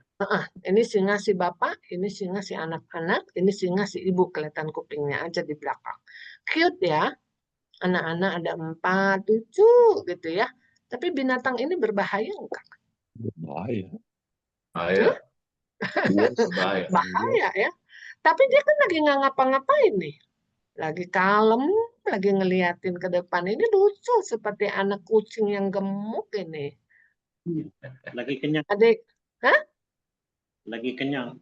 Ini singa si bapak, ini singa si anak-anak, ini singa si ibu, kelihatan kupingnya aja di belakang. Cute ya, anak-anak ada 4, 7 gitu ya. Tapi binatang ini berbahaya enggak? Bahaya. Bahaya ya. Tapi dia kan lagi nggak ngapa-ngapain nih. Lagi kalem, lagi ngeliatin ke depan. Ini lucu seperti anak kucing yang gemuk ini. Lagi kenyang. Adik, hah? Lagi kenyang.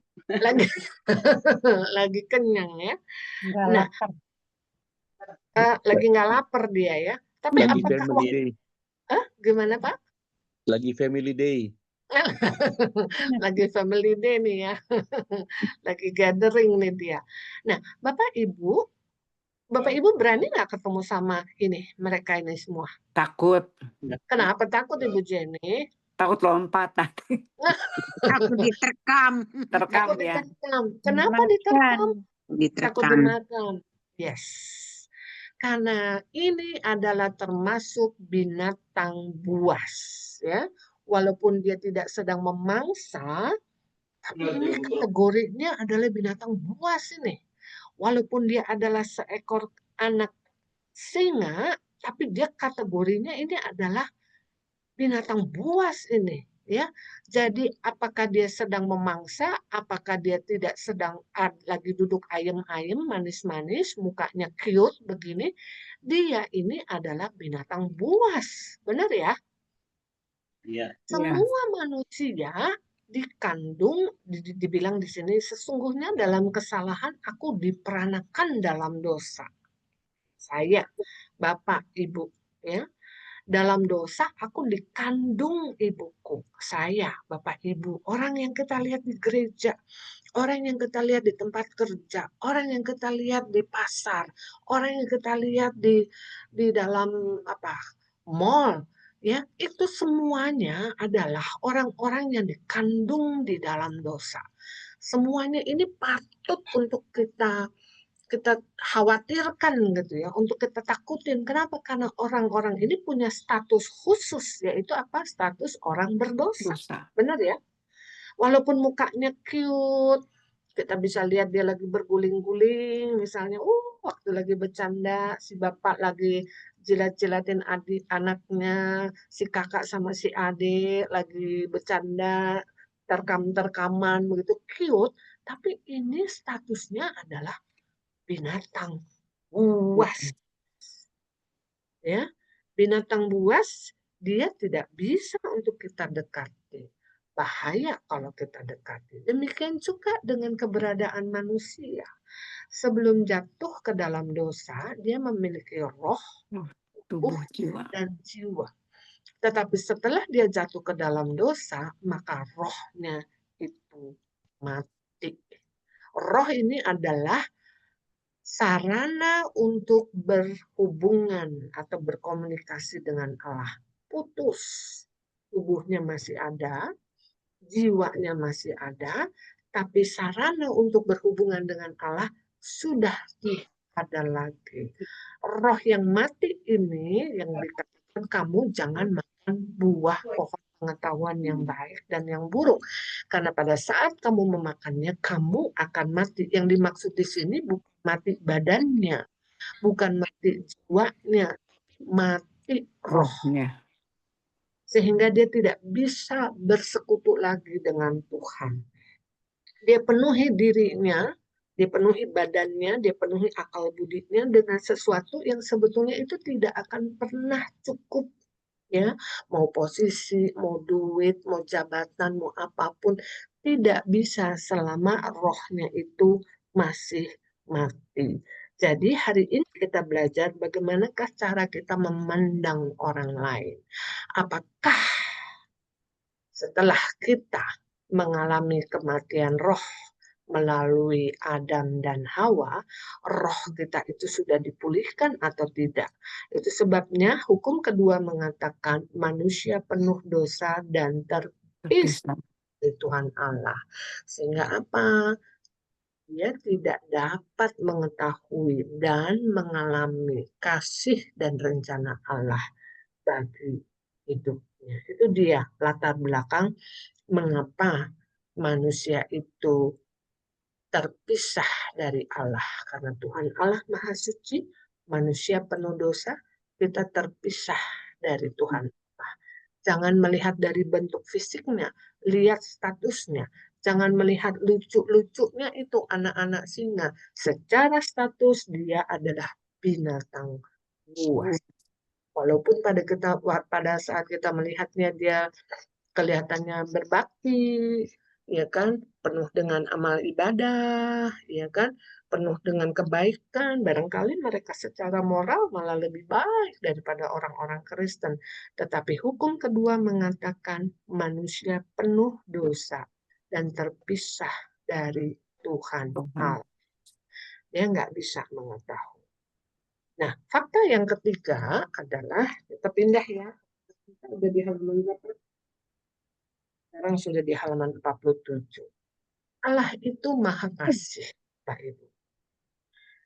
Lagi kenyang ya. Nah, lagi nggak lapar dia ya. Tapi lagi apakah family day. Gimana Pak? Lagi family day. Lagi family day nih ya. Lagi gathering nih dia. Nah, Bapak Ibu berani nggak ketemu sama mereka ini semua? Takut. Kenapa takut Ibu Jenny? Takut lompat nanti. Takut diterkam. Terkam ya. Kenapa diterkam? Takut Diterkam. dimakan. Yes. Karena ini adalah termasuk binatang buas, ya. Walaupun dia tidak sedang memangsa, tapi ini kategorinya adalah binatang buas ini. Walaupun dia adalah seekor anak singa, tapi dia kategorinya ini adalah binatang buas ini, ya. Jadi apakah dia sedang memangsa, apakah dia tidak sedang lagi duduk ayem-ayem, manis-manis, mukanya cute begini, dia ini adalah binatang buas. Benar ya? Iya. Semua manusia dikandung, dibilang di sini, sesungguhnya dalam kesalahan aku diperanakan dalam dosa. Saya, Bapak, Ibu, ya. Dalam dosa aku dikandung ibuku. Saya, Bapak, Ibu, orang yang kita lihat di gereja, orang yang kita lihat di tempat kerja, orang yang kita lihat di pasar, orang yang kita lihat di dalam mall, ya, itu semuanya adalah orang-orang yang dikandung di dalam dosa. Semuanya ini patut untuk kita khawatirkan gitu ya, untuk kita takutin. Kenapa? Karena orang-orang ini punya status khusus, yaitu apa? Status orang berdosa. Benar ya? Walaupun mukanya cute, kita bisa lihat dia lagi berguling-guling, misalnya, waktu lagi bercanda, si bapak lagi jilat-jilatin adik anaknya, si kakak sama si adik lagi bercanda, terkam-terkaman, begitu cute, tapi ini statusnya adalah binatang buas. Ya, binatang buas dia tidak bisa untuk kita dekati. Bahaya kalau kita dekati. Demikian juga dengan keberadaan manusia. Sebelum jatuh ke dalam dosa, dia memiliki roh, tubuh, dan jiwa. Tetapi setelah dia jatuh ke dalam dosa, maka rohnya itu mati. Roh ini adalah sarana untuk berhubungan atau berkomunikasi dengan Allah. Putus. Tubuhnya masih ada, jiwanya masih ada, tapi sarana untuk berhubungan dengan Allah sudah tidak ada lagi. Roh yang mati ini yang dikatakan kamu jangan makan buah pohon pengetahuan yang baik dan yang buruk. Karena pada saat kamu memakannya, kamu akan mati. Yang dimaksud di sini bukan mati badannya, bukan mati jiwanya, mati rohnya. Sehingga dia tidak bisa bersekutu lagi dengan Tuhan. Dia penuhi dirinya, dia penuhi badannya, dia penuhi akal budinya dengan sesuatu yang sebetulnya itu tidak akan pernah cukup. Ya, mau posisi, mau duit, mau jabatan, mau apapun, tidak bisa selama rohnya itu masih mati. Jadi hari ini kita belajar bagaimanakah cara kita memandang orang lain. Apakah setelah kita mengalami kematian roh melalui Adam dan Hawa, roh kita itu sudah dipulihkan atau tidak. Itu sebabnya hukum kedua mengatakan manusia penuh dosa dan terpisah dari Tuhan Allah. Sehingga apa? Dia tidak dapat mengetahui dan mengalami kasih dan rencana Allah bagi hidupnya. Itu dia latar belakang mengapa manusia itu terpisah dari Allah. Karena Tuhan Allah Maha Suci, manusia penuh dosa, kita terpisah dari Tuhan Allah. Jangan melihat dari bentuk fisiknya, lihat statusnya. Jangan melihat lucu-lucunya itu anak-anak singa. Secara status dia adalah binatang buas. Walaupun pada saat kita melihatnya dia kelihatannya berbakti, ya kan, penuh dengan amal ibadah, ya kan, penuh dengan kebaikan. Barangkali mereka secara moral malah lebih baik daripada orang-orang Kristen. Tetapi hukum kedua mengatakan manusia penuh dosa dan terpisah dari Tuhan Allah. Dia nggak bisa mengetahui. Nah, fakta yang ketiga adalah, kita pindah ya, kita udah di halaman berapa? Sekarang sudah di halaman 47. Allah itu maha kasih, Pak Ibu.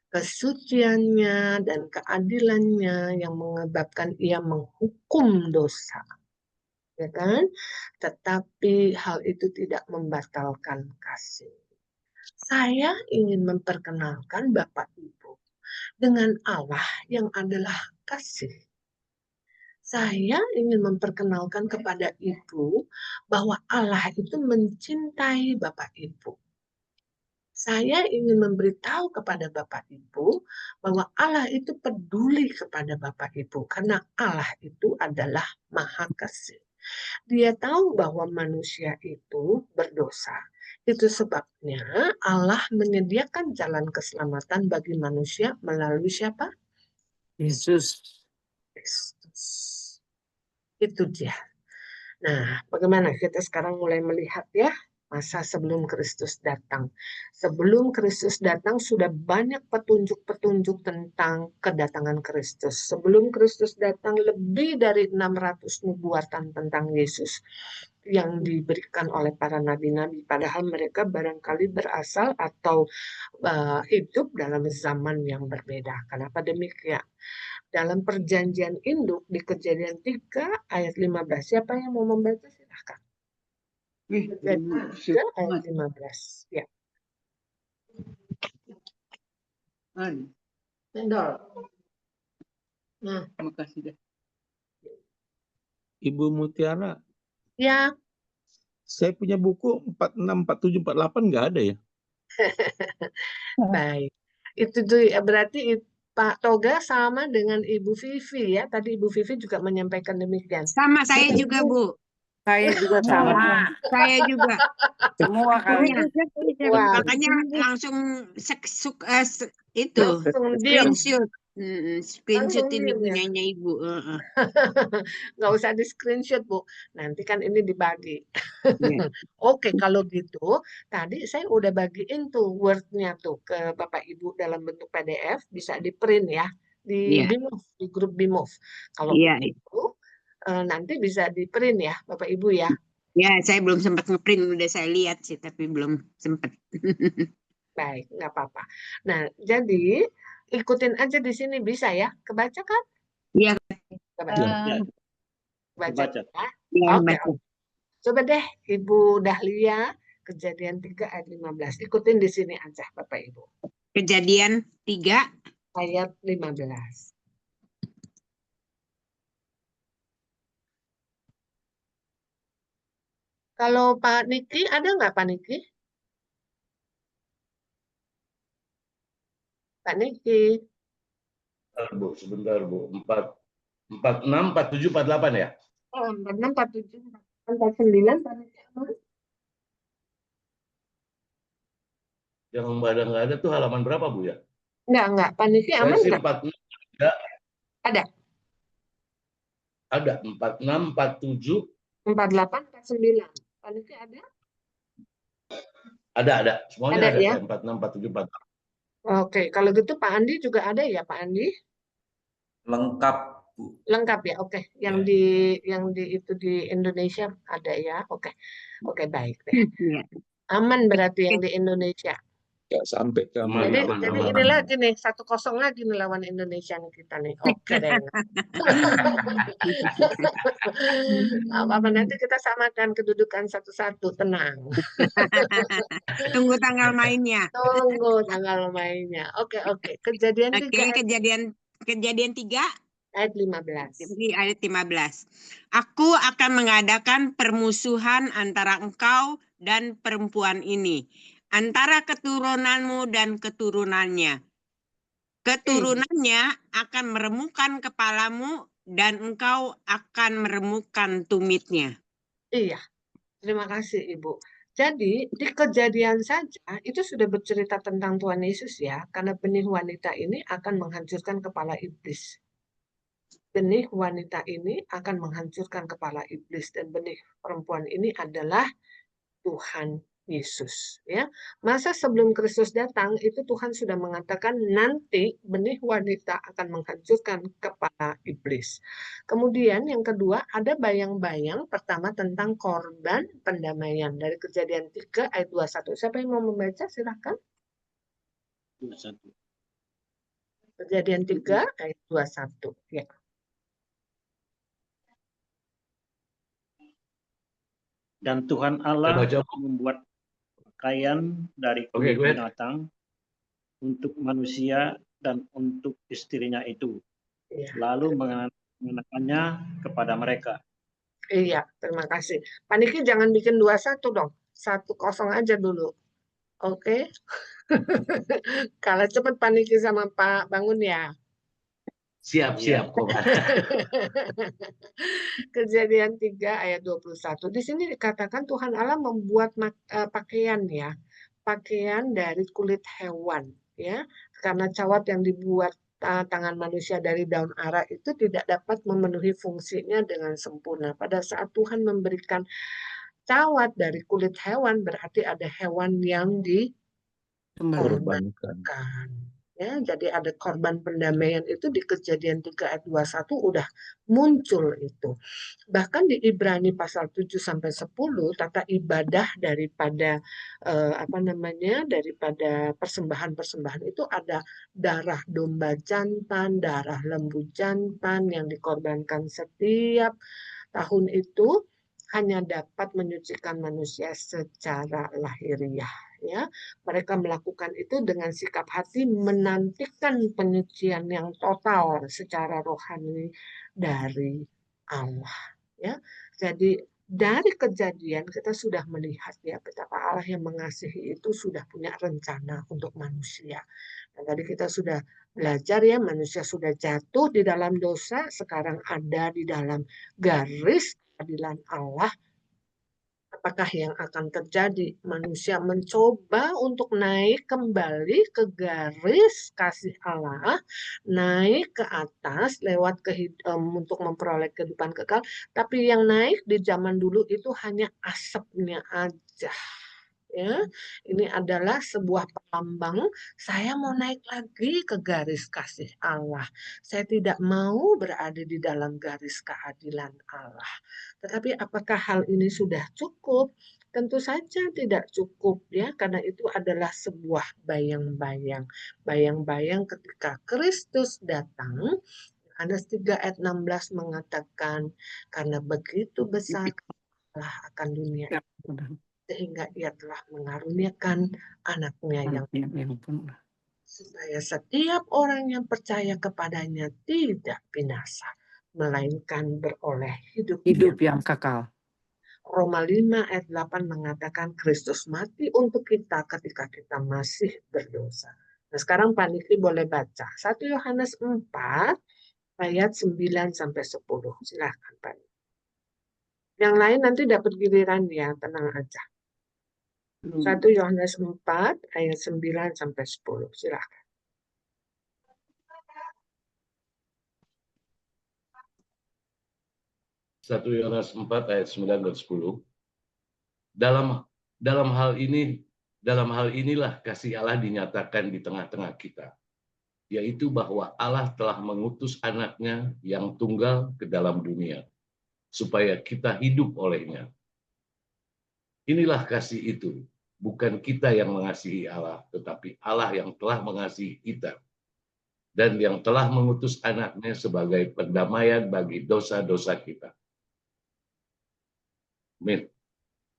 Kesuciannya dan keadilannya yang menyebabkan ia menghukum dosa. Ya kan? Tetapi hal itu tidak membatalkan kasih. Saya ingin memperkenalkan Bapak Ibu dengan Allah yang adalah kasih. Saya ingin memperkenalkan kepada Ibu bahwa Allah itu mencintai Bapak Ibu. Saya ingin memberitahu kepada Bapak Ibu bahwa Allah itu peduli kepada Bapak Ibu karena Allah itu adalah Maha Kasih. Dia tahu bahwa manusia itu berdosa. Itu sebabnya Allah menyediakan jalan keselamatan bagi manusia melalui siapa? Yesus. Kristus. Itu dia. Nah, bagaimana kita sekarang mulai melihat ya masa sebelum Kristus datang. Sebelum Kristus datang sudah banyak petunjuk-petunjuk tentang kedatangan Kristus. Sebelum Kristus datang lebih dari 600 nubuatan tentang Yesus yang diberikan oleh para nabi-nabi. Padahal mereka barangkali berasal atau hidup dalam zaman yang berbeda. Kenapa demikian? Dalam perjanjian induk di Kejadian 3 ayat 15. Siapa yang mau membaca silahkan. Kejadian 3 ayat 15. Ya. Endol. Nah, Terima kasih deh. Ibu Mutiara, ya. saya punya buku 46, 47, 48 nggak ada ya? Baik. Itu tuh berarti Pak Toga sama dengan Ibu Vivi ya. Tadi Ibu Vivi juga menyampaikan demikian. Sama saya juga, Bu. Saya juga sama. Saya juga. Semua kali. Wah. Makanya langsung itu Langsung diam. screenshot. Screenshot Langsung ini diam ya? punyanya Ibu. Nggak usah di screenshot Bu, nanti kan ini dibagi. Iya. Oke, kalau gitu tadi saya udah bagiin tuh Word-nya tuh ke Bapak Ibu dalam bentuk PDF, bisa di print ya di Iya. Bimove, di grup Bimove. Kalau Iya. begitu nanti bisa di print ya Bapak Ibu ya. Ya, saya belum sempat ngeprint, udah saya lihat sih, tapi belum sempat. Baik, nggak apa-apa. Nah, jadi ikutin aja di sini bisa ya, kebaca kan? Iya. Kebaca. Ya. Baca. Kebaca. Ya? Iya, Oke. baca. Coba deh Ibu Dahlia, Kejadian 3 ayat 15. Ikutin di sini aja Bapak Ibu. Kejadian 3. Ayat 15. Kalau Pak Niki, ada nggak Pak Niki? Pak Niki. Sebentar Bu. 46, 47, 48 ya? 46, 47, 49, Pak Niki. Yang nggak ada tuh halaman berapa Bu ya? Enggak. Pak Niki aman Saya sih nggak? 46 ada. Ada. Ada 46, 47. 48, 49. Pak Niki ada? Ada. Semuanya ada ya? saya 46, 47, 48. Oke, kalau gitu Pak Andi juga ada ya Pak Andi? Lengkap, Bu. Lengkap ya, oke. Yang di itu di Indonesia ada ya, oke. Oke, baik deh. Iya. Aman berarti yang di Indonesia. Nggak sampai ke Aman, Jadi aman. ini lagi nih 1-0 lagi nih lawan Indonesia nih kita nih. Oke deh. Apa nanti kita samakan kedudukan 1-1, tenang. Tunggu tanggal mainnya. Tunggu tanggal mainnya. Oke. Kejadian 3 Oke, kejadian 3 ayat 15. di ayat 15. Aku akan mengadakan permusuhan antara engkau dan perempuan ini, antara keturunanmu dan keturunannya. Keturunannya akan meremukkan kepalamu dan engkau akan meremukkan tumitnya. Iya, terima kasih Ibu. Jadi di Kejadian saja itu sudah bercerita tentang Tuhan Yesus ya, karena benih wanita ini akan menghancurkan kepala iblis. Benih wanita ini akan menghancurkan kepala iblis dan benih perempuan ini adalah Tuhan Yesus ya. Masa sebelum Kristus datang itu Tuhan sudah mengatakan nanti benih wanita akan menghancurkan kepala iblis. Kemudian yang kedua ada bayang-bayang pertama tentang korban pendamaian dari Kejadian 3 ayat 21. Siapa yang mau membaca silakan. 21. Kejadian 3 ayat 21 ya. Dan Tuhan Allah membuat pakaian dari kulit binatang untuk manusia dan untuk istrinya itu. Iya. lalu mengenakannya kepada mereka. Iya, terima kasih. Pak Niki jangan bikin 2-1 dong. 1-0 aja dulu. Oke. Kalau cepat Pak Niki sama Pak Bangun ya. Siap, Kobar. Kejadian 3 ayat 21. Di sini dikatakan Tuhan Allah membuat pakaian ya. Pakaian dari kulit hewan ya. Karena cawat yang dibuat tangan manusia dari daun ara itu tidak dapat memenuhi fungsinya dengan sempurna. Pada saat Tuhan memberikan cawat dari kulit hewan berarti ada hewan yang Korbankan. ya, jadi ada korban pendamaian itu di Kejadian 3 ayat 21 udah muncul itu. Bahkan di Ibrani pasal 7 sampai 10 tata ibadah daripada daripada persembahan-persembahan itu ada darah domba jantan, darah lembu jantan yang dikorbankan setiap tahun itu hanya dapat menyucikan manusia secara lahiriah ya. Mereka melakukan itu dengan sikap hati menantikan penyucian yang total secara rohani dari Allah ya. Jadi dari kejadian kita sudah melihat ya betapa Allah yang mengasihi itu sudah punya rencana untuk manusia. Dan tadi kita sudah belajar ya manusia sudah jatuh di dalam dosa, sekarang ada di dalam garis keadilan Allah. Apakah yang akan terjadi? Manusia mencoba untuk naik kembali ke garis kasih Allah, naik ke atas lewat untuk memperoleh kehidupan kekal. Tapi yang naik di zaman dulu itu hanya asapnya aja. Ya, ini adalah sebuah pelambang saya mau naik lagi ke garis kasih Allah. Saya tidak mau berada di dalam garis keadilan Allah. Tetapi apakah hal ini sudah cukup? Tentu saja tidak cukup ya, karena itu adalah sebuah bayang-bayang. Bayang-bayang ketika Kristus datang, Yohanes 3 ayat 16 mengatakan, karena begitu besar Allah akan dunia sehingga ia telah mengaruniakan anaknya yang supaya setiap orang yang percaya kepadanya tidak binasa, melainkan beroleh hidup yang kekal. Roma 5 ayat 8 mengatakan Kristus mati untuk kita ketika kita masih berdosa. Nah, sekarang Pak Niki boleh baca 1 Yohanes 4 ayat 9 sampai 10. Silakan Pak. Yang lain nanti dapat giliran ya, tenang aja. 1 Yohanes 4 ayat 9 sampai 10. Silakan. Satu Yohanes 4 ayat 9 dan 10. Dalam hal inilah kasih Allah dinyatakan di tengah-tengah kita, yaitu bahwa Allah telah mengutus anaknya yang tunggal ke dalam dunia, supaya kita hidup olehnya. Inilah kasih itu, bukan kita yang mengasihi Allah, tetapi Allah yang telah mengasihi kita, dan yang telah mengutus anaknya sebagai pendamaian bagi dosa-dosa kita. Amin.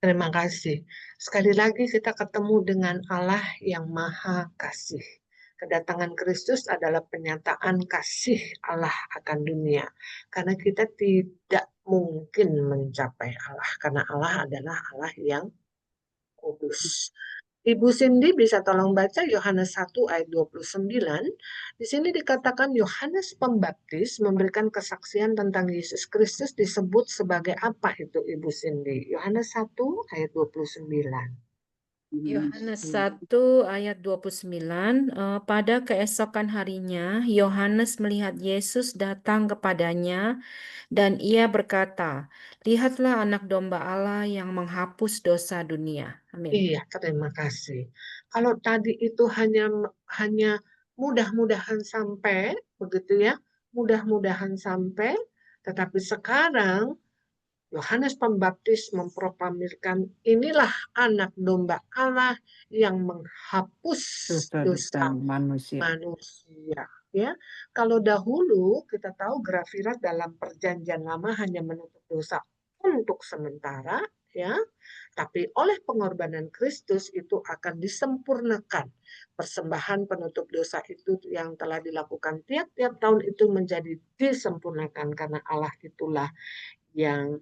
Terima kasih. Sekali lagi kita ketemu dengan Allah yang Maha Kasih. Kedatangan Kristus adalah penyataan kasih Allah akan dunia. Karena kita tidak mungkin mencapai Allah. Karena Allah adalah Allah yang kudus. Ibu Cindy bisa tolong baca Yohanes 1 ayat 29. Di sini dikatakan Yohanes Pembaptis memberikan kesaksian tentang Yesus Kristus disebut sebagai apa itu Ibu Cindy? Yohanes 1 ayat 29. Yohanes 1 ayat 29, pada keesokan harinya Yohanes melihat Yesus datang kepadanya dan ia berkata, lihatlah anak domba Allah yang menghapus dosa dunia. Amin. Iya, terima kasih. Kalau tadi itu hanya mudah-mudahan sampai, begitu ya, mudah-mudahan sampai, tetapi sekarang Yohanes Pembaptis memproklamirkan inilah anak domba Allah yang menghapus dosa manusia. Ya, kalau dahulu kita tahu grafirat dalam Perjanjian Lama hanya menutup dosa untuk sementara, ya. Tapi oleh pengorbanan Kristus itu akan disempurnakan. Persembahan penutup dosa itu yang telah dilakukan tiap-tiap tahun itu menjadi disempurnakan karena Allah itulah yang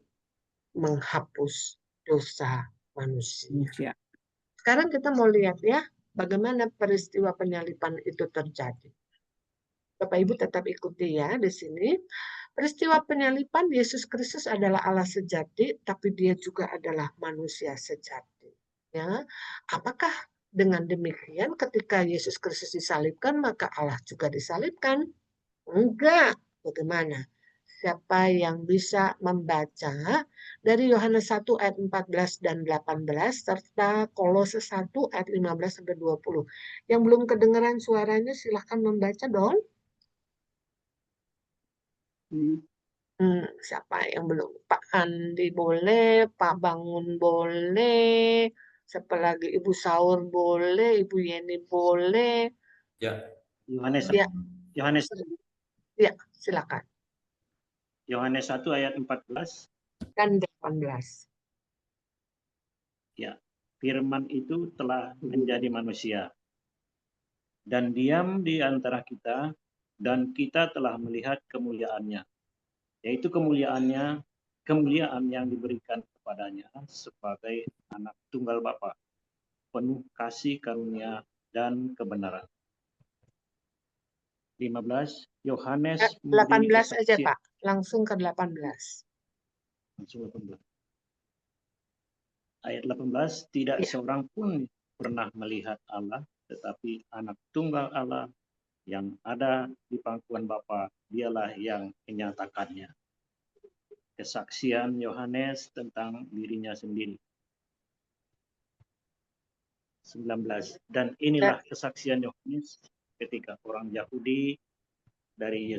menghapus dosa manusia. Sekarang kita mau lihat ya, bagaimana peristiwa penyaliban itu terjadi. Bapak Ibu tetap ikuti ya di sini. Peristiwa penyaliban Yesus Kristus adalah Allah sejati, tapi dia juga adalah manusia sejati. Ya, apakah dengan demikian ketika Yesus Kristus disalibkan maka Allah juga disalibkan? Enggak. Bagaimana? Siapa yang bisa membaca dari Yohanes 1 ayat 14 dan 18 serta Kolose 1 ayat 15 sampai 20. Yang belum kedengaran suaranya silahkan membaca dong. Siapa yang belum? Pak Andi boleh, Pak Bangun boleh, siapa lagi? Ibu Saur boleh, Ibu Yeni boleh. Ya. Yohanes. Ya. Yohanes. Ya, silakan. Yohanes 1 ayat 14 dan 18. Ya, firman itu telah menjadi manusia dan diam di antara kita, dan kita telah melihat kemuliaannya, yaitu kemuliaan yang diberikan kepadanya sebagai anak tunggal Bapa, penuh kasih karunia dan kebenaran. 15, Yohanes 18 aja Pak, langsung ke 18. Langsung 18. Ayat 18, tidak seorang pun pernah melihat Allah, tetapi anak tunggal Allah yang ada di pangkuan Bapa, dialah yang menyatakannya. Kesaksian Yohanes tentang dirinya sendiri. 19. Dan inilah kesaksian Yohanes ketika orang Yahudi dari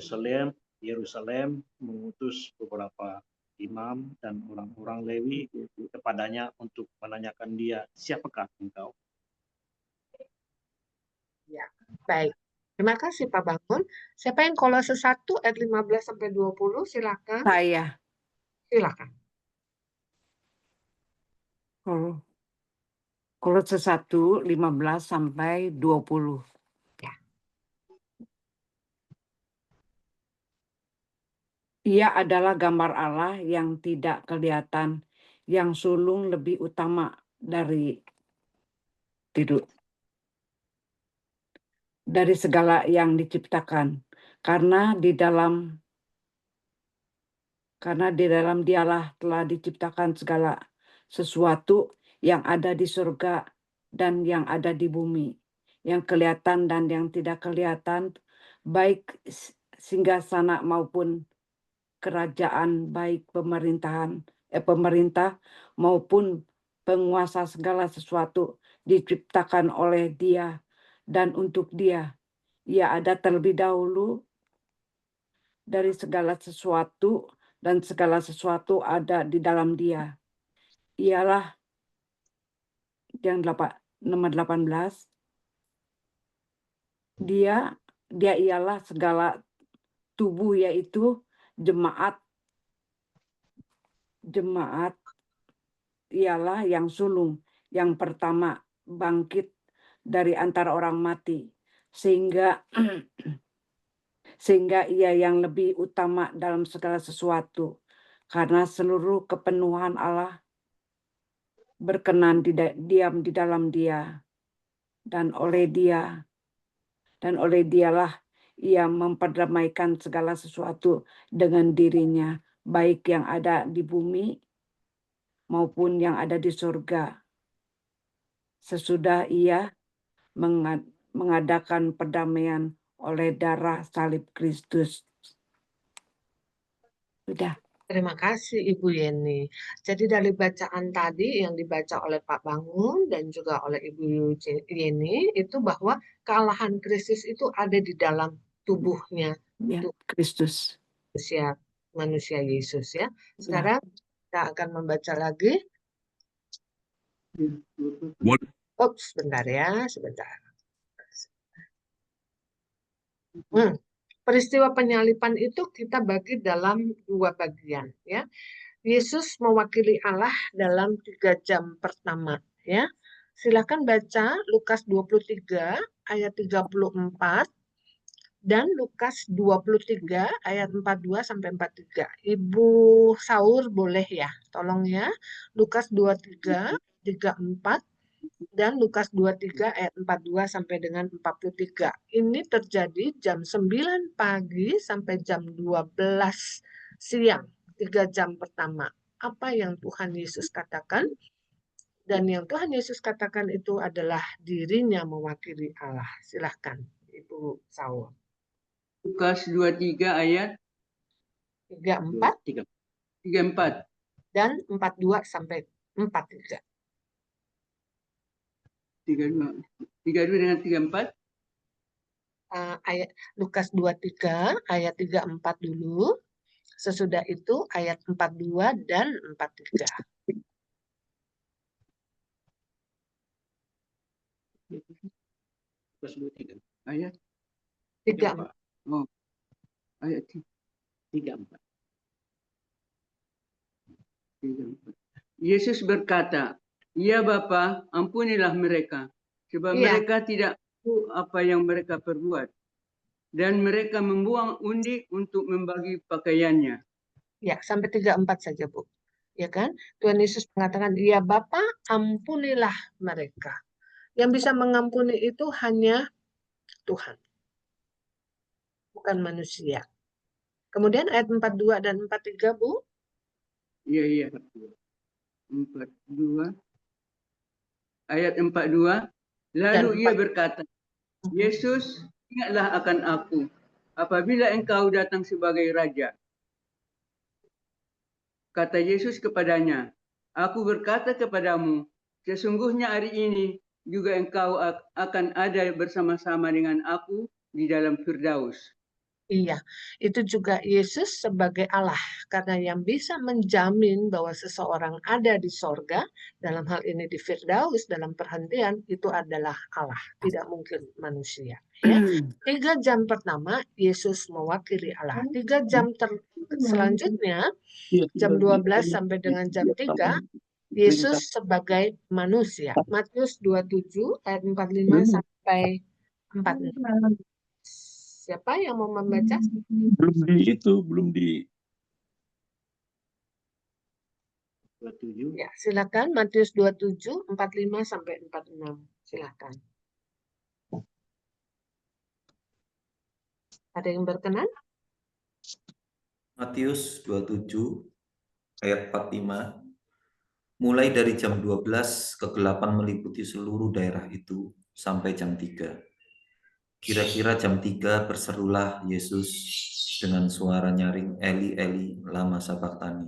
Yerusalem mengutus beberapa imam dan orang-orang Lewi kepadanya untuk menanyakan dia, siapakah engkau? Ya, baik. Terima kasih Pak Bangun. Siapa yang Kolose 1 ayat 15 sampai 20? Silakan. Saya. Silakan. Kolose 1 15 sampai 20. Ya. Ia adalah gambar Allah yang tidak kelihatan, yang sulung lebih utama dari segala yang diciptakan, karena di dalam dialah telah diciptakan segala sesuatu yang ada di surga dan yang ada di bumi, yang kelihatan dan yang tidak kelihatan, baik singgasana maupun kerajaan, baik pemerintah maupun penguasa, segala sesuatu diciptakan oleh Dia dan untuk Dia. Ia ada terlebih dahulu dari segala sesuatu, dan segala sesuatu ada di dalam Dia. Ialah yang nomor 18. Dia ialah segala tubuh, yaitu jemaat ialah yang sulung, yang pertama bangkit dari antara orang mati, sehingga ia yang lebih utama dalam segala sesuatu, karena seluruh kepenuhan Allah berkenan diam di dalam Dia, dan oleh Dialah Ia memperdamaikan segala sesuatu dengan dirinya, baik yang ada di bumi maupun yang ada di surga. Sesudah Ia mengadakan perdamaian oleh darah salib Kristus. Sudah. Terima kasih Ibu Yeni. Jadi dari bacaan tadi yang dibaca oleh Pak Bangun dan juga oleh Ibu Yeni itu bahwa kealahan Kristus itu ada di dalam tubuhnya ya, Kristus. Manusia Yesus ya. Sekarang kita akan membaca lagi. Sebentar ya, sebentar. Peristiwa penyaliban itu kita bagi dalam dua bagian ya. Yesus mewakili Allah dalam 3 jam pertama, ya. Silakan baca Lukas 23 ayat 34 dan Lukas 23 ayat 42 sampai 43. Ibu Saur boleh ya, tolong ya. Lukas 23 34 dan Lukas 23 ayat 42 sampai dengan 43. Ini terjadi jam 9 pagi sampai jam 12 siang, 3 jam pertama. Apa yang Tuhan Yesus katakan? Dan yang Tuhan Yesus katakan itu adalah dirinya mewakili Allah. Silahkan, Ibu Saul. Lukas 23 ayat 34 34 dan 42 sampai 43. 32 dengan 34. Ayat Lukas 23 ayat 34 dulu. Sesudah itu ayat 42 dan 43. Lukas 23 Ayat 34. oh, ayat 34. Yesus berkata, "Ya Bapa, ampunilah mereka, sebab Iya. mereka tidak tahu apa yang mereka perbuat." Dan mereka membuang undi untuk membagi pakaiannya. Ya, sampai 34 saja, Bu. Ya kan? Tuhan Yesus mengatakan, "Ya Bapa, ampunilah mereka." Yang bisa mengampuni itu hanya Tuhan, bukan manusia. Kemudian ayat 42 dan 43, Bu. Iya. 42. Ayat 42. Lalu Dan ia berkata, "Yesus, ingatlah akan aku apabila engkau datang sebagai raja." Kata Yesus kepadanya, "Aku berkata kepadamu, sesungguhnya hari ini juga engkau akan ada bersama-sama dengan aku di dalam Firdaus." Iya, itu juga Yesus sebagai Allah. Karena yang bisa menjamin bahwa seseorang ada di sorga, dalam hal ini di Firdaus, dalam perhentian, itu adalah Allah. Tidak mungkin manusia. Ya. 3 jam pertama, Yesus mewakili Allah. 3 jam selanjutnya, jam 12 sampai dengan jam 3, Yesus sebagai manusia. Matius 27 ayat 45 sampai 46. Siapa yang mau membaca? Belum di 27. Ya, silakan Matius 27 45 sampai 46. Silakan. Ada yang berkenan? Matius 27 ayat 45. Mulai dari jam 12 kegelapan meliputi seluruh daerah itu sampai jam 3. Kira-kira jam 3 berserulah Yesus dengan suara nyaring, "Eli, Eli, lama sabachthani."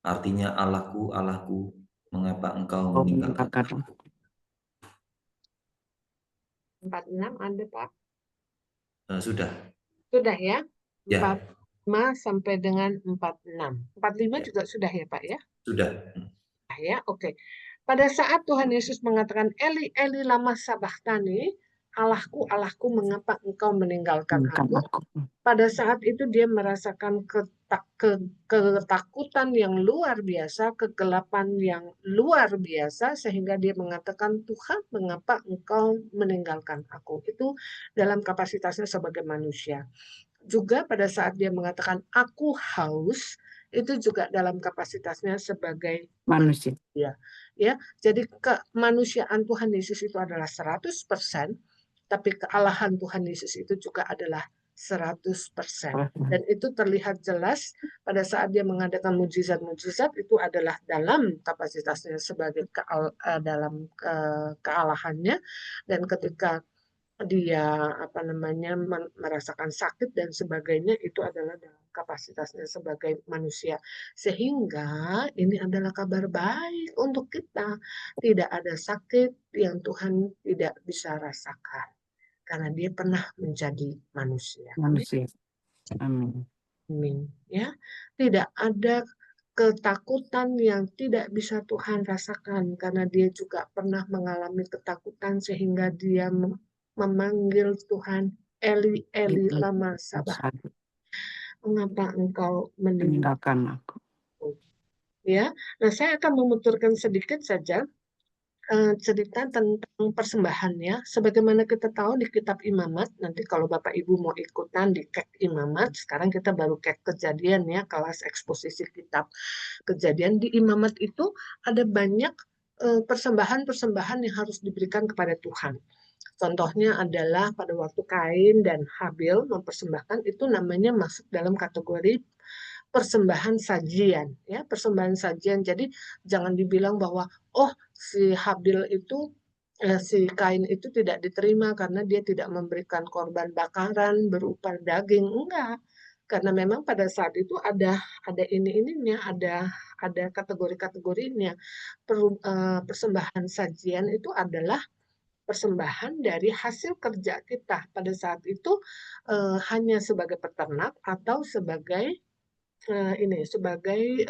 Artinya, "Allahku, Allahku, mengapa engkau meninggalkan aku?" 46 ada, Pak? Sudah. Sudah ya? Ya. 45 sampai dengan 46. 45 Ya. juga sudah ya, Pak ya? Sudah. Ya, oke. Pada saat Tuhan Yesus mengatakan, "Eli, Eli, lama sabachthani," Allahku, Allahku, mengapa engkau meninggalkan aku? Pada saat itu dia merasakan ketakutan yang luar biasa, kegelapan yang luar biasa, sehingga dia mengatakan, "Tuhan, mengapa engkau meninggalkan aku?" Itu dalam kapasitasnya sebagai manusia. Juga pada saat dia mengatakan, "Aku haus," itu juga dalam kapasitasnya sebagai manusia. Ya, jadi kemanusiaan Tuhan Yesus itu adalah 100%, tapi kealahan Tuhan Yesus itu juga adalah 100%. Dan itu terlihat jelas pada saat dia mengadakan mujizat-mujizat, itu adalah dalam kapasitasnya sebagai dalam kealahannya. Dan ketika dia merasakan sakit dan sebagainya, itu adalah dalam kapasitasnya sebagai manusia. Sehingga ini adalah kabar baik untuk kita. Tidak ada sakit yang Tuhan tidak bisa rasakan, karena dia pernah menjadi manusia. Amin. Amin. Ya, tidak ada ketakutan yang tidak bisa Tuhan rasakan, karena dia juga pernah mengalami ketakutan sehingga dia memanggil Tuhan, "Eli, Eli, lama sabachthani." Mengapa engkau meninggalkan aku? ya. Nah, saya akan memuturkan sedikit saja cerita tentang persembahannya. Sebagaimana kita tahu di kitab Imamat, nanti kalau Bapak Ibu mau ikutan di kek Imamat, sekarang kita baru kek Kejadian ya, kelas eksposisi kitab Kejadian. Di Imamat itu ada banyak persembahan-persembahan yang harus diberikan kepada Tuhan. Contohnya adalah pada waktu Kain dan Habil mempersembahkan, itu namanya masuk dalam kategori persembahan sajian, ya, persembahan sajian. Jadi jangan dibilang bahwa oh si Habil itu si Kain itu tidak diterima karena dia tidak memberikan korban bakaran berupa daging. Enggak, karena memang pada saat itu ada ininya, ada kategori-kategorinya. Persembahan sajian itu adalah persembahan dari hasil kerja kita pada saat itu, hanya sebagai peternak atau sebagai sebagai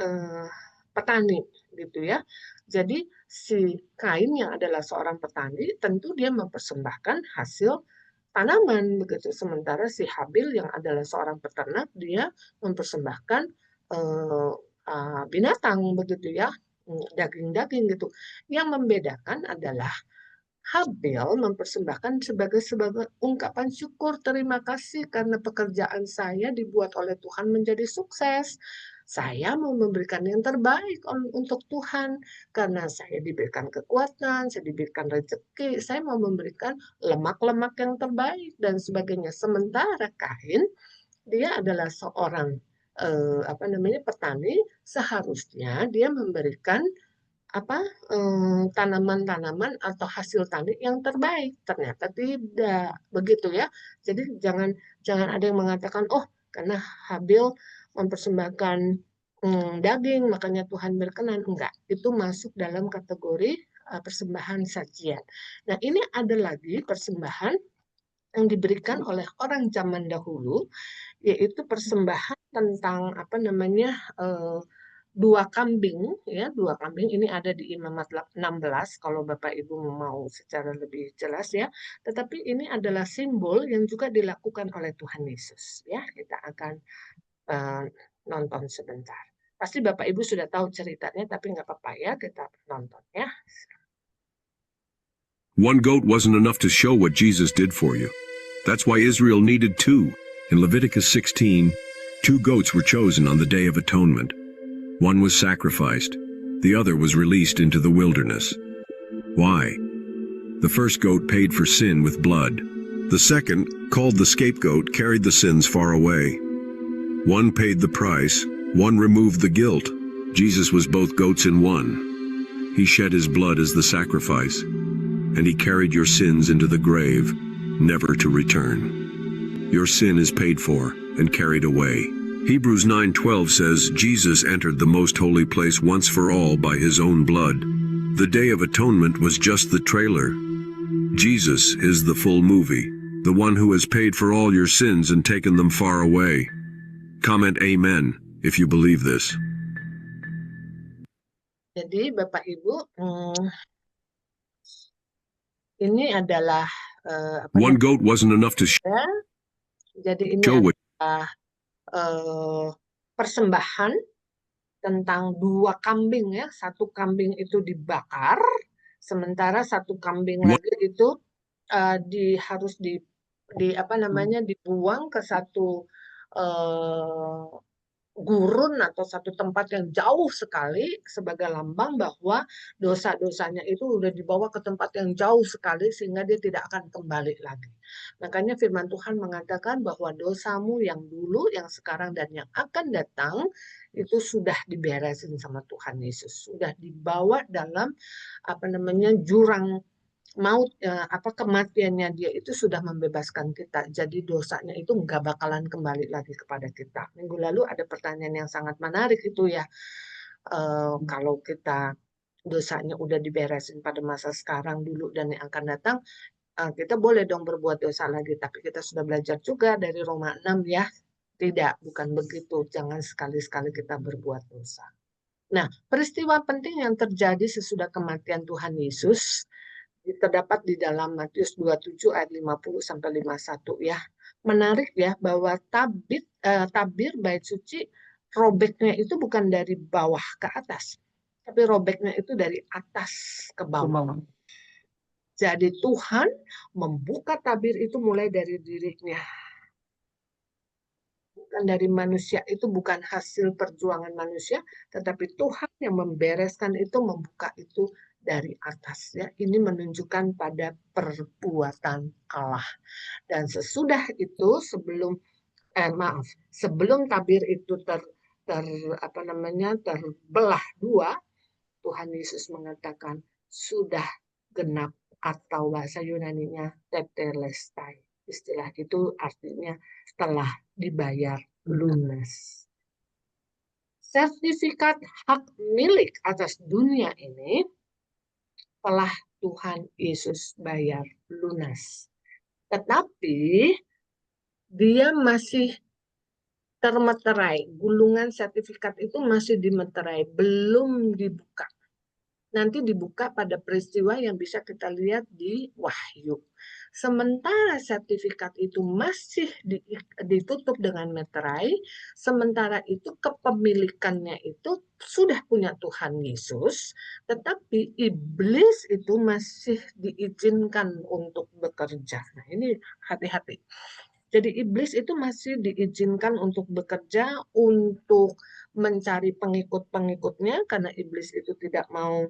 petani gitu ya. Jadi si Kain yang adalah seorang petani tentu dia mempersembahkan hasil tanaman begitu, sementara si Habil yang adalah seorang peternak dia mempersembahkan binatang begitu ya, daging-daging gitu. Yang membedakan adalah Habil mempersembahkan sebagai ungkapan syukur, terima kasih karena pekerjaan saya dibuat oleh Tuhan menjadi sukses. Saya mau memberikan yang terbaik untuk Tuhan karena saya diberikan kekuatan, saya diberikan rezeki, saya mau memberikan lemak-lemak yang terbaik dan sebagainya. Sementara Kain dia adalah seorang petani, seharusnya dia memberikan tanaman-tanaman atau hasil tani yang terbaik. Ternyata tidak begitu ya. Jadi jangan ada yang mengatakan oh karena Habil mempersembahkan daging makanya Tuhan berkenan. Enggak, itu masuk dalam kategori persembahan sajian. Nah, ini ada lagi persembahan yang diberikan oleh orang zaman dahulu, yaitu persembahan tentang dua kambing ya, dua kambing ini ada di Imamat 16 kalau Bapak Ibu mau secara lebih jelas ya. Tetapi ini adalah simbol yang juga dilakukan oleh Tuhan Yesus ya. Kita akan nonton sebentar. Pasti Bapak Ibu sudah tahu ceritanya, tapi nggak apa-apa ya, kita nonton ya. One goat wasn't enough to show what Jesus did for you. That's why Israel needed two. In Leviticus 16, 2 goats were chosen on the Day of Atonement. One was sacrificed, the other was released into the wilderness. Why? The first goat paid for sin with blood. The second, called the scapegoat, carried the sins far away. One paid the price, one removed the guilt. Jesus was both goats in one. He shed his blood as the sacrifice, and he carried your sins into the grave, never to return. Your sin is paid for and carried away. Hebrews 9:12 says Jesus entered the most holy place once for all by his own blood. The Day of Atonement was just the trailer. Jesus is the full movie, the one who has paid for all your sins and taken them far away. Comment amen if you believe this. Jadi Bapak Ibu, ini adalah One goat wasn't enough to jadi ini show adalah persembahan tentang 2 kambing ya, 1 kambing itu dibakar, sementara 1 kambing lagi itu harus dibuang ke satu gurun atau satu tempat yang jauh sekali sebagai lambang bahwa dosa-dosanya itu udah dibawa ke tempat yang jauh sekali sehingga dia tidak akan kembali lagi. Makanya firman Tuhan mengatakan bahwa dosamu yang dulu, yang sekarang dan yang akan datang itu sudah diberesin sama Tuhan Yesus, sudah dibawa dalam jurang maut, kematiannya dia itu sudah membebaskan kita. Jadi dosanya itu nggak bakalan kembali lagi kepada kita. Minggu lalu ada pertanyaan yang sangat menarik itu ya. Kalau kita dosanya udah diberesin pada masa sekarang dulu dan yang akan datang, kita boleh dong berbuat dosa lagi. Tapi kita sudah belajar juga dari Roma 6 ya. Tidak, bukan begitu. Jangan sekali-sekali kita berbuat dosa. Nah, peristiwa penting yang terjadi sesudah kematian Tuhan Yesus terdapat di dalam Matius 27 ayat 50 sampai 51 ya. Menarik ya bahwa tabir bait suci robeknya itu bukan dari bawah ke atas, tapi robeknya itu dari atas ke bawah. Jadi Tuhan membuka tabir itu mulai dari dirinya. Bukan dari manusia, itu bukan hasil perjuangan manusia, tetapi Tuhan yang membereskan itu, membuka itu dari atas. Ya, ini menunjukkan pada perbuatan Allah. Dan sesudah itu, sebelum tabir itu terbelah dua, Tuhan Yesus mengatakan sudah genap, atau bahasa Yunaninya tetelestai. Istilah itu artinya telah dibayar lunas. Sertifikat hak milik atas dunia ini telah Tuhan Yesus bayar lunas. Tetapi dia masih termeterai. Gulungan sertifikat itu masih dimeterai, belum dibuka. Nanti dibuka pada peristiwa yang bisa kita lihat di Wahyu. Sementara sertifikat itu masih ditutup dengan meterai, sementara itu kepemilikannya itu sudah punya Tuhan Yesus, tetapi iblis itu masih diizinkan untuk bekerja. Nah, ini hati-hati. Jadi iblis itu masih diizinkan untuk bekerja, untuk mencari pengikut-pengikutnya, karena iblis itu tidak mau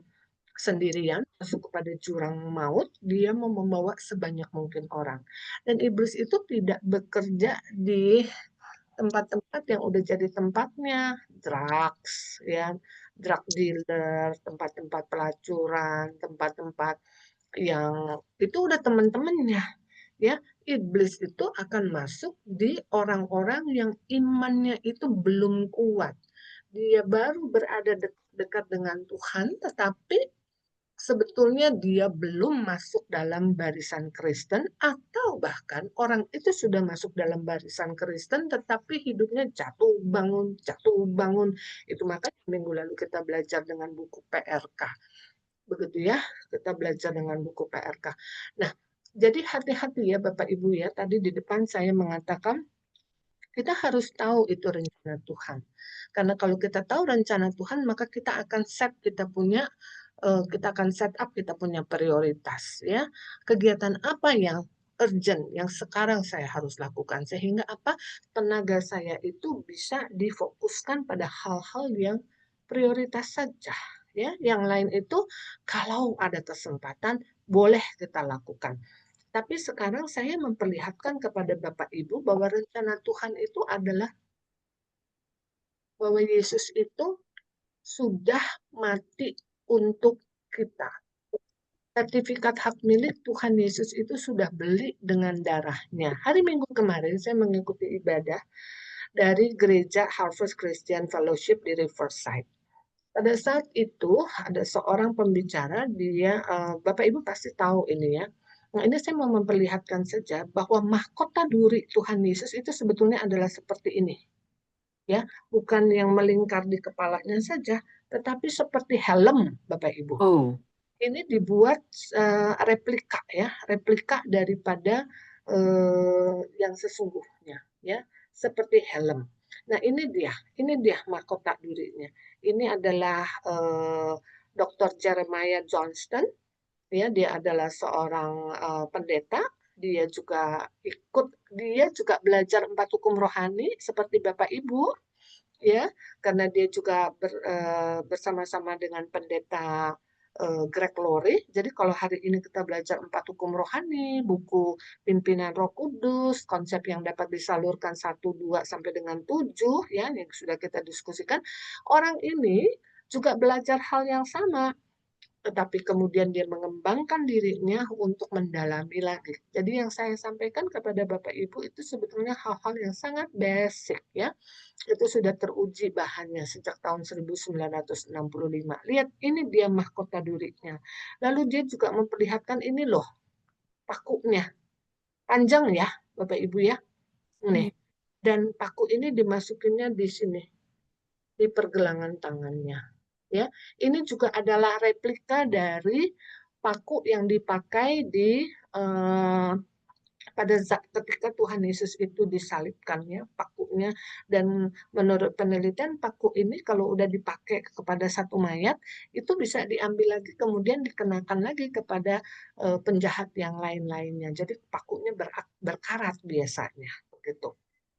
sendirian masuk kepada jurang maut, dia mau membawa sebanyak mungkin orang. Dan iblis itu tidak bekerja di tempat-tempat yang udah jadi tempatnya, drugs, ya, drug dealer, tempat-tempat pelacuran, tempat-tempat yang itu udah teman-temannya. Ya, iblis itu akan masuk di orang-orang yang imannya itu belum kuat. Dia baru berada dekat dengan Tuhan, tetapi sebetulnya dia belum masuk dalam barisan Kristen, atau bahkan orang itu sudah masuk dalam barisan Kristen tetapi hidupnya jatuh bangun. Itu makanya minggu lalu kita belajar dengan buku PRK. Begitu ya, kita belajar dengan buku PRK. Nah, jadi hati-hati ya Bapak Ibu ya, tadi di depan saya mengatakan kita harus tahu itu rencana Tuhan. Karena kalau kita tahu rencana Tuhan, maka kita akan set up, kita punya prioritas ya. Kegiatan apa yang urgent yang sekarang saya harus lakukan, sehingga tenaga saya itu bisa difokuskan pada hal-hal yang prioritas saja ya. Yang lain itu kalau ada kesempatan boleh kita lakukan. Tapi sekarang saya memperlihatkan kepada Bapak Ibu bahwa rencana Tuhan itu adalah bahwa Yesus itu sudah mati untuk kita. Sertifikat hak milik Tuhan Yesus itu sudah beli dengan darahnya. Hari Minggu kemarin saya mengikuti ibadah dari gereja Harvest Christian Fellowship di Riverside. Pada saat itu ada seorang pembicara, dia Bapak Ibu pasti tahu ini ya. Nah, ini saya mau memperlihatkan saja bahwa mahkota duri Tuhan Yesus itu sebetulnya adalah seperti ini. Ya, bukan yang melingkar di kepalanya saja, tetapi seperti helm, Bapak Ibu. Ini dibuat replika daripada yang sesungguhnya, ya, seperti helm. Nah, ini dia mahkota durinya. Ini adalah Dr. Jeremiah Johnston, ya, dia adalah seorang pendeta. Dia juga belajar 4 hukum rohani seperti Bapak Ibu, ya, karena dia juga bersama-sama dengan pendeta Greg Laurie. Jadi kalau hari ini kita belajar 4 hukum rohani, buku pimpinan Roh Kudus, konsep yang dapat disalurkan 1, 2 sampai dengan 7 ya, yang sudah kita diskusikan. Orang ini juga belajar hal yang sama, tetapi kemudian dia mengembangkan dirinya untuk mendalami lagi. Jadi yang saya sampaikan kepada Bapak Ibu itu sebetulnya hal-hal yang sangat basic ya. Itu sudah teruji bahannya sejak tahun 1965. Lihat, ini dia mahkota durinya. Lalu dia juga memperlihatkan ini loh, pakunya. Panjang ya, Bapak Ibu ya. Nih. Dan paku ini dimasukinnya di sini, di pergelangan tangannya. Ya, ini juga adalah replika dari paku yang dipakai di ketika Tuhan Yesus itu disalibkan ya, pakunya, dan menurut penelitian paku ini kalau udah dipakai kepada satu mayat itu bisa diambil lagi kemudian dikenakan lagi kepada penjahat yang lain-lainnya. Jadi pakunya berkarat biasanya begitu.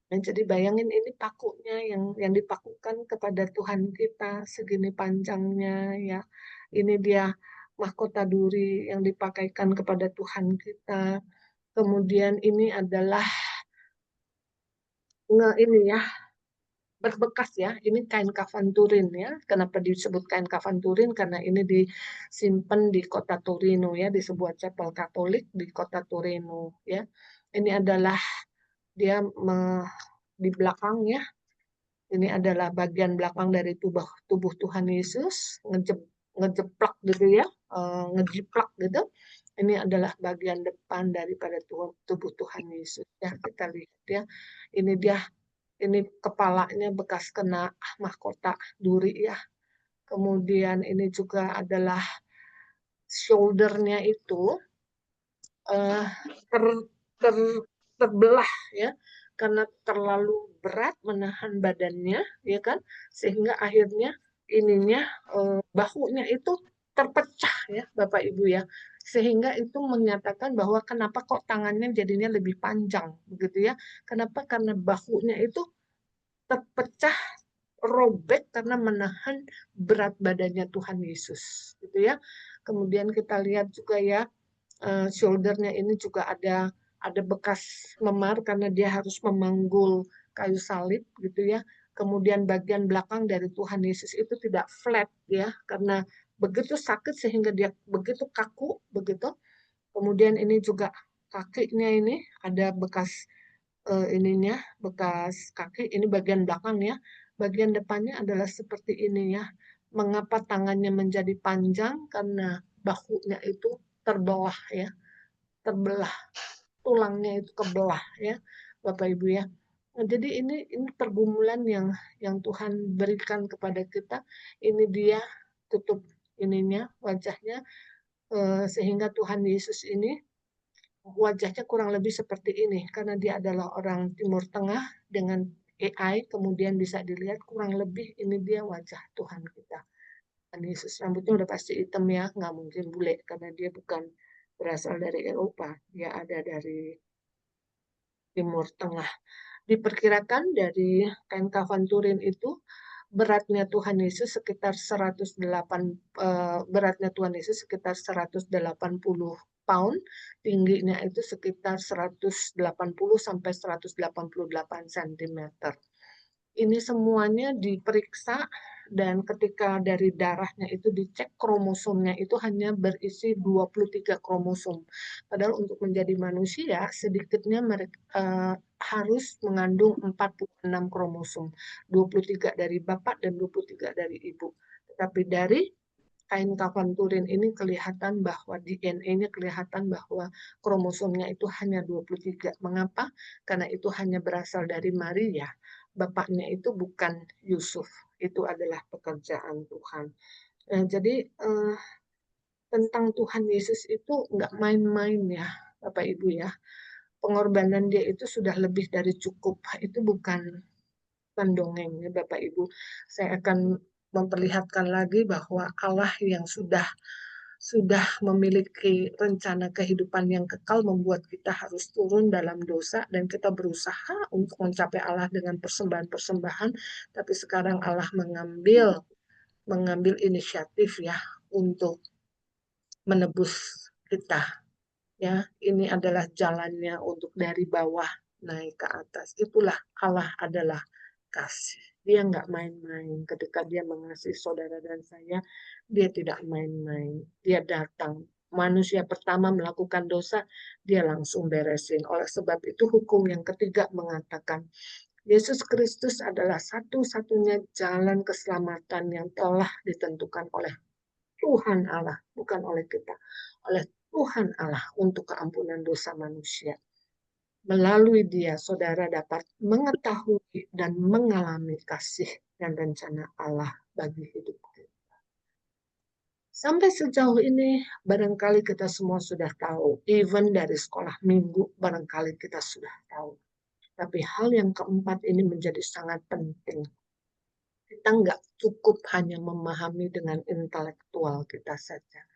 Dan jadi bayangin ini pakunya yang dipakukan kepada Tuhan kita segini panjangnya ya. Ini dia mahkota duri yang dipakaikan kepada Tuhan kita. Kemudian ini adalah ini ya berbekas ya. Ini kain kafan Turin ya. Kenapa disebut kain kafan Turin? Karena ini disimpan di kota Torino ya, di sebuah chapel Katolik di kota Torino ya. Ini adalah dia di belakang ya. Ini adalah bagian belakang dari tubuh Tuhan Yesus, ngejeplak gitu ya, ngejiplak gitu. Ini adalah bagian depan daripada tubuh Tuhan Yesus. Ya, kita lihat ya. Ini dia, ini kepalanya bekas kena mahkota duri ya. Kemudian ini juga adalah shoulder-nya itu terbelah ya, karena terlalu berat menahan badannya ya kan, sehingga akhirnya ininya bahunya itu terpecah ya Bapak Ibu ya, sehingga itu menyatakan bahwa kenapa kok tangannya jadinya lebih panjang begitu ya, kenapa, karena bahunya itu terpecah, robek karena menahan berat badannya Tuhan Yesus gitu ya. Kemudian kita lihat juga ya, shoulder-nya ini juga ada bekas memar karena dia harus memanggul kayu salib gitu ya. Kemudian bagian belakang dari Tuhan Yesus itu tidak flat ya, karena begitu sakit sehingga dia begitu kaku begitu. Kemudian ini juga kakinya ini ada bekas ininya, bekas kaki, ini bagian belakang ya. Bagian depannya adalah seperti ini ya. Mengapa tangannya menjadi panjang? Karena bahunya itu terbelah ya, terbelah, tulangnya itu kebelah ya Bapak Ibu ya. Nah, jadi ini pergumulan yang Tuhan berikan kepada kita. Ini dia tutup ininya, wajahnya, sehingga Tuhan Yesus ini wajahnya kurang lebih seperti ini karena dia adalah orang Timur Tengah dengan AI, kemudian bisa dilihat kurang lebih ini dia wajah Tuhan kita. Dan Yesus rambutnya udah pasti hitam ya, nggak mungkin bule karena dia bukan berasal dari Eropa, dia ada dari Timur Tengah. Diperkirakan dari kain kafan Turin itu beratnya Tuhan Yesus sekitar 180 pound, tingginya itu sekitar 180 sampai 188 cm. Ini semuanya diperiksa dan ketika dari darahnya itu dicek kromosomnya itu hanya berisi 23 kromosom. Padahal untuk menjadi manusia sedikitnya mereka harus mengandung 46 kromosom. 23 dari bapak dan 23 dari ibu. Tetapi dari kain kafan Turin ini kelihatan bahwa DNA-nya kelihatan bahwa kromosomnya itu hanya 23. Mengapa? Karena itu hanya berasal dari Maria. Bapaknya itu bukan Yusuf. Itu adalah pekerjaan Tuhan. Jadi tentang Tuhan Yesus itu nggak main-main ya Bapak Ibu ya. Pengorbanan dia itu sudah lebih dari cukup. Itu bukan dongeng ya Bapak Ibu. Saya akan memperlihatkan lagi bahwa Allah yang sudah memiliki rencana kehidupan yang kekal membuat kita harus turun dalam dosa dan kita berusaha untuk mencapai Allah dengan persembahan-persembahan, tapi sekarang Allah mengambil inisiatif ya untuk menebus kita. Ya, ini adalah jalannya untuk dari bawah naik ke atas. Itulah Allah adalah kasih. Dia nggak main-main. Ketika dia mengasihi saudara dan saya, dia tidak main-main. Dia datang. Manusia pertama melakukan dosa, dia langsung beresin. Oleh sebab itu hukum yang ketiga mengatakan, Yesus Kristus adalah satu-satunya jalan keselamatan yang telah ditentukan oleh Tuhan Allah, bukan oleh kita. Oleh Tuhan Allah untuk keampunan dosa manusia. Melalui dia, saudara dapat mengetahui dan mengalami kasih dan rencana Allah bagi hidup kita. Sampai sejauh ini barangkali kita semua sudah tahu, even dari sekolah minggu barangkali kita sudah tahu. Tapi hal yang keempat ini menjadi sangat penting. Kita nggak cukup hanya memahami dengan intelektual kita saja.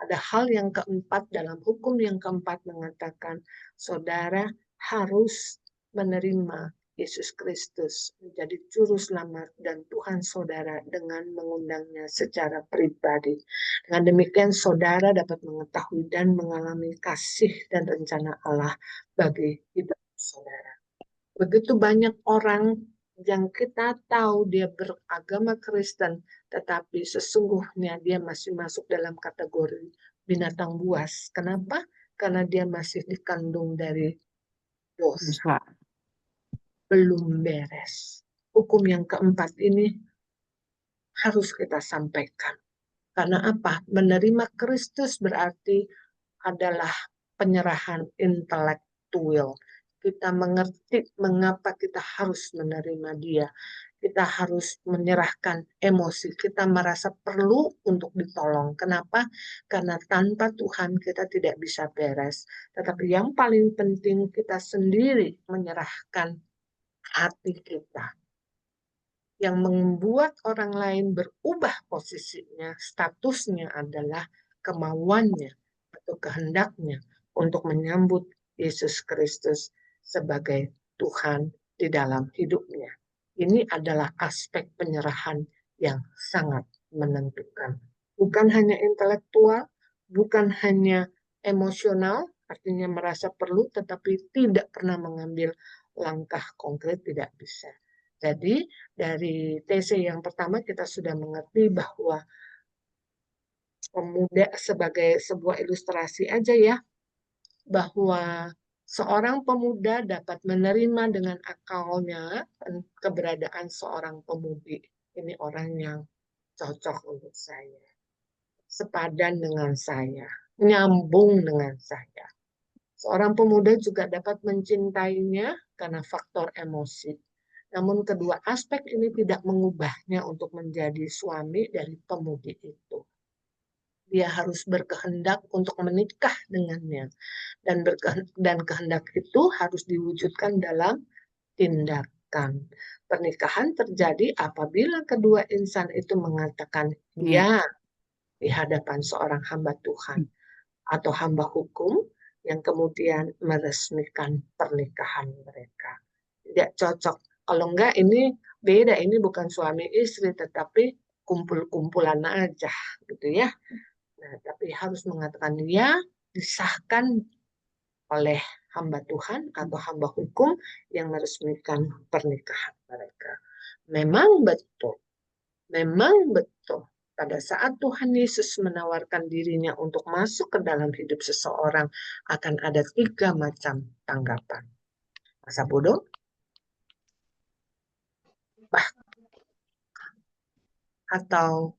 Ada hal yang keempat dalam hukum yang keempat mengatakan, saudara harus menerima Yesus Kristus menjadi juru selamat dan Tuhan saudara dengan mengundangnya secara pribadi. Dengan demikian saudara dapat mengetahui dan mengalami kasih dan rencana Allah bagi hidup saudara. Begitu banyak orang yang kita tahu dia beragama Kristen, tetapi sesungguhnya dia masih masuk dalam kategori binatang buas. Kenapa? Karena dia masih dikandung dari dosa. Belum beres. Hukum yang keempat ini harus kita sampaikan. Karena apa? Menerima Kristus berarti adalah penyerahan intelektual. Kita mengerti mengapa kita harus menerima dia. Kita harus menyerahkan emosi. Kita merasa perlu untuk ditolong. Kenapa? Karena tanpa Tuhan kita tidak bisa beres. Tetapi yang paling penting kita sendiri menyerahkan hati kita. Yang membuat orang lain berubah posisinya, statusnya adalah kemauannya atau kehendaknya untuk menyambut Yesus Kristus sebagai Tuhan di dalam hidupnya. Ini adalah aspek penyerahan yang sangat menentukan. Bukan hanya intelektual, bukan hanya emosional, artinya merasa perlu, tetapi tidak pernah mengambil langkah konkret, tidak bisa. Jadi dari TC yang pertama kita sudah mengerti bahwa pemuda sebagai sebuah ilustrasi aja ya, bahwa seorang pemuda dapat menerima dengan akalnya keberadaan seorang pemudi. Ini orang yang cocok untuk saya, sepadan dengan saya, nyambung dengan saya. Seorang pemuda juga dapat mencintainya karena faktor emosi. Namun kedua aspek ini tidak mengubahnya untuk menjadi suami dari pemudi itu. Dia harus berkehendak untuk menikah dengannya. Dan kehendak itu harus diwujudkan dalam tindakan. Pernikahan terjadi apabila kedua insan itu mengatakan ya di hadapan seorang hamba Tuhan atau hamba hukum yang kemudian meresmikan pernikahan mereka. Tidak cocok. Kalau enggak ini beda, ini bukan suami istri tetapi kumpul-kumpulan aja gitu ya. Nah, tapi harus mengatakan ya, disahkan oleh hamba Tuhan atau hamba hukum yang meresmikan pernikahan mereka. Memang betul pada saat Tuhan Yesus menawarkan dirinya untuk masuk ke dalam hidup seseorang akan ada 3 macam tanggapan. Masa bodoh, atau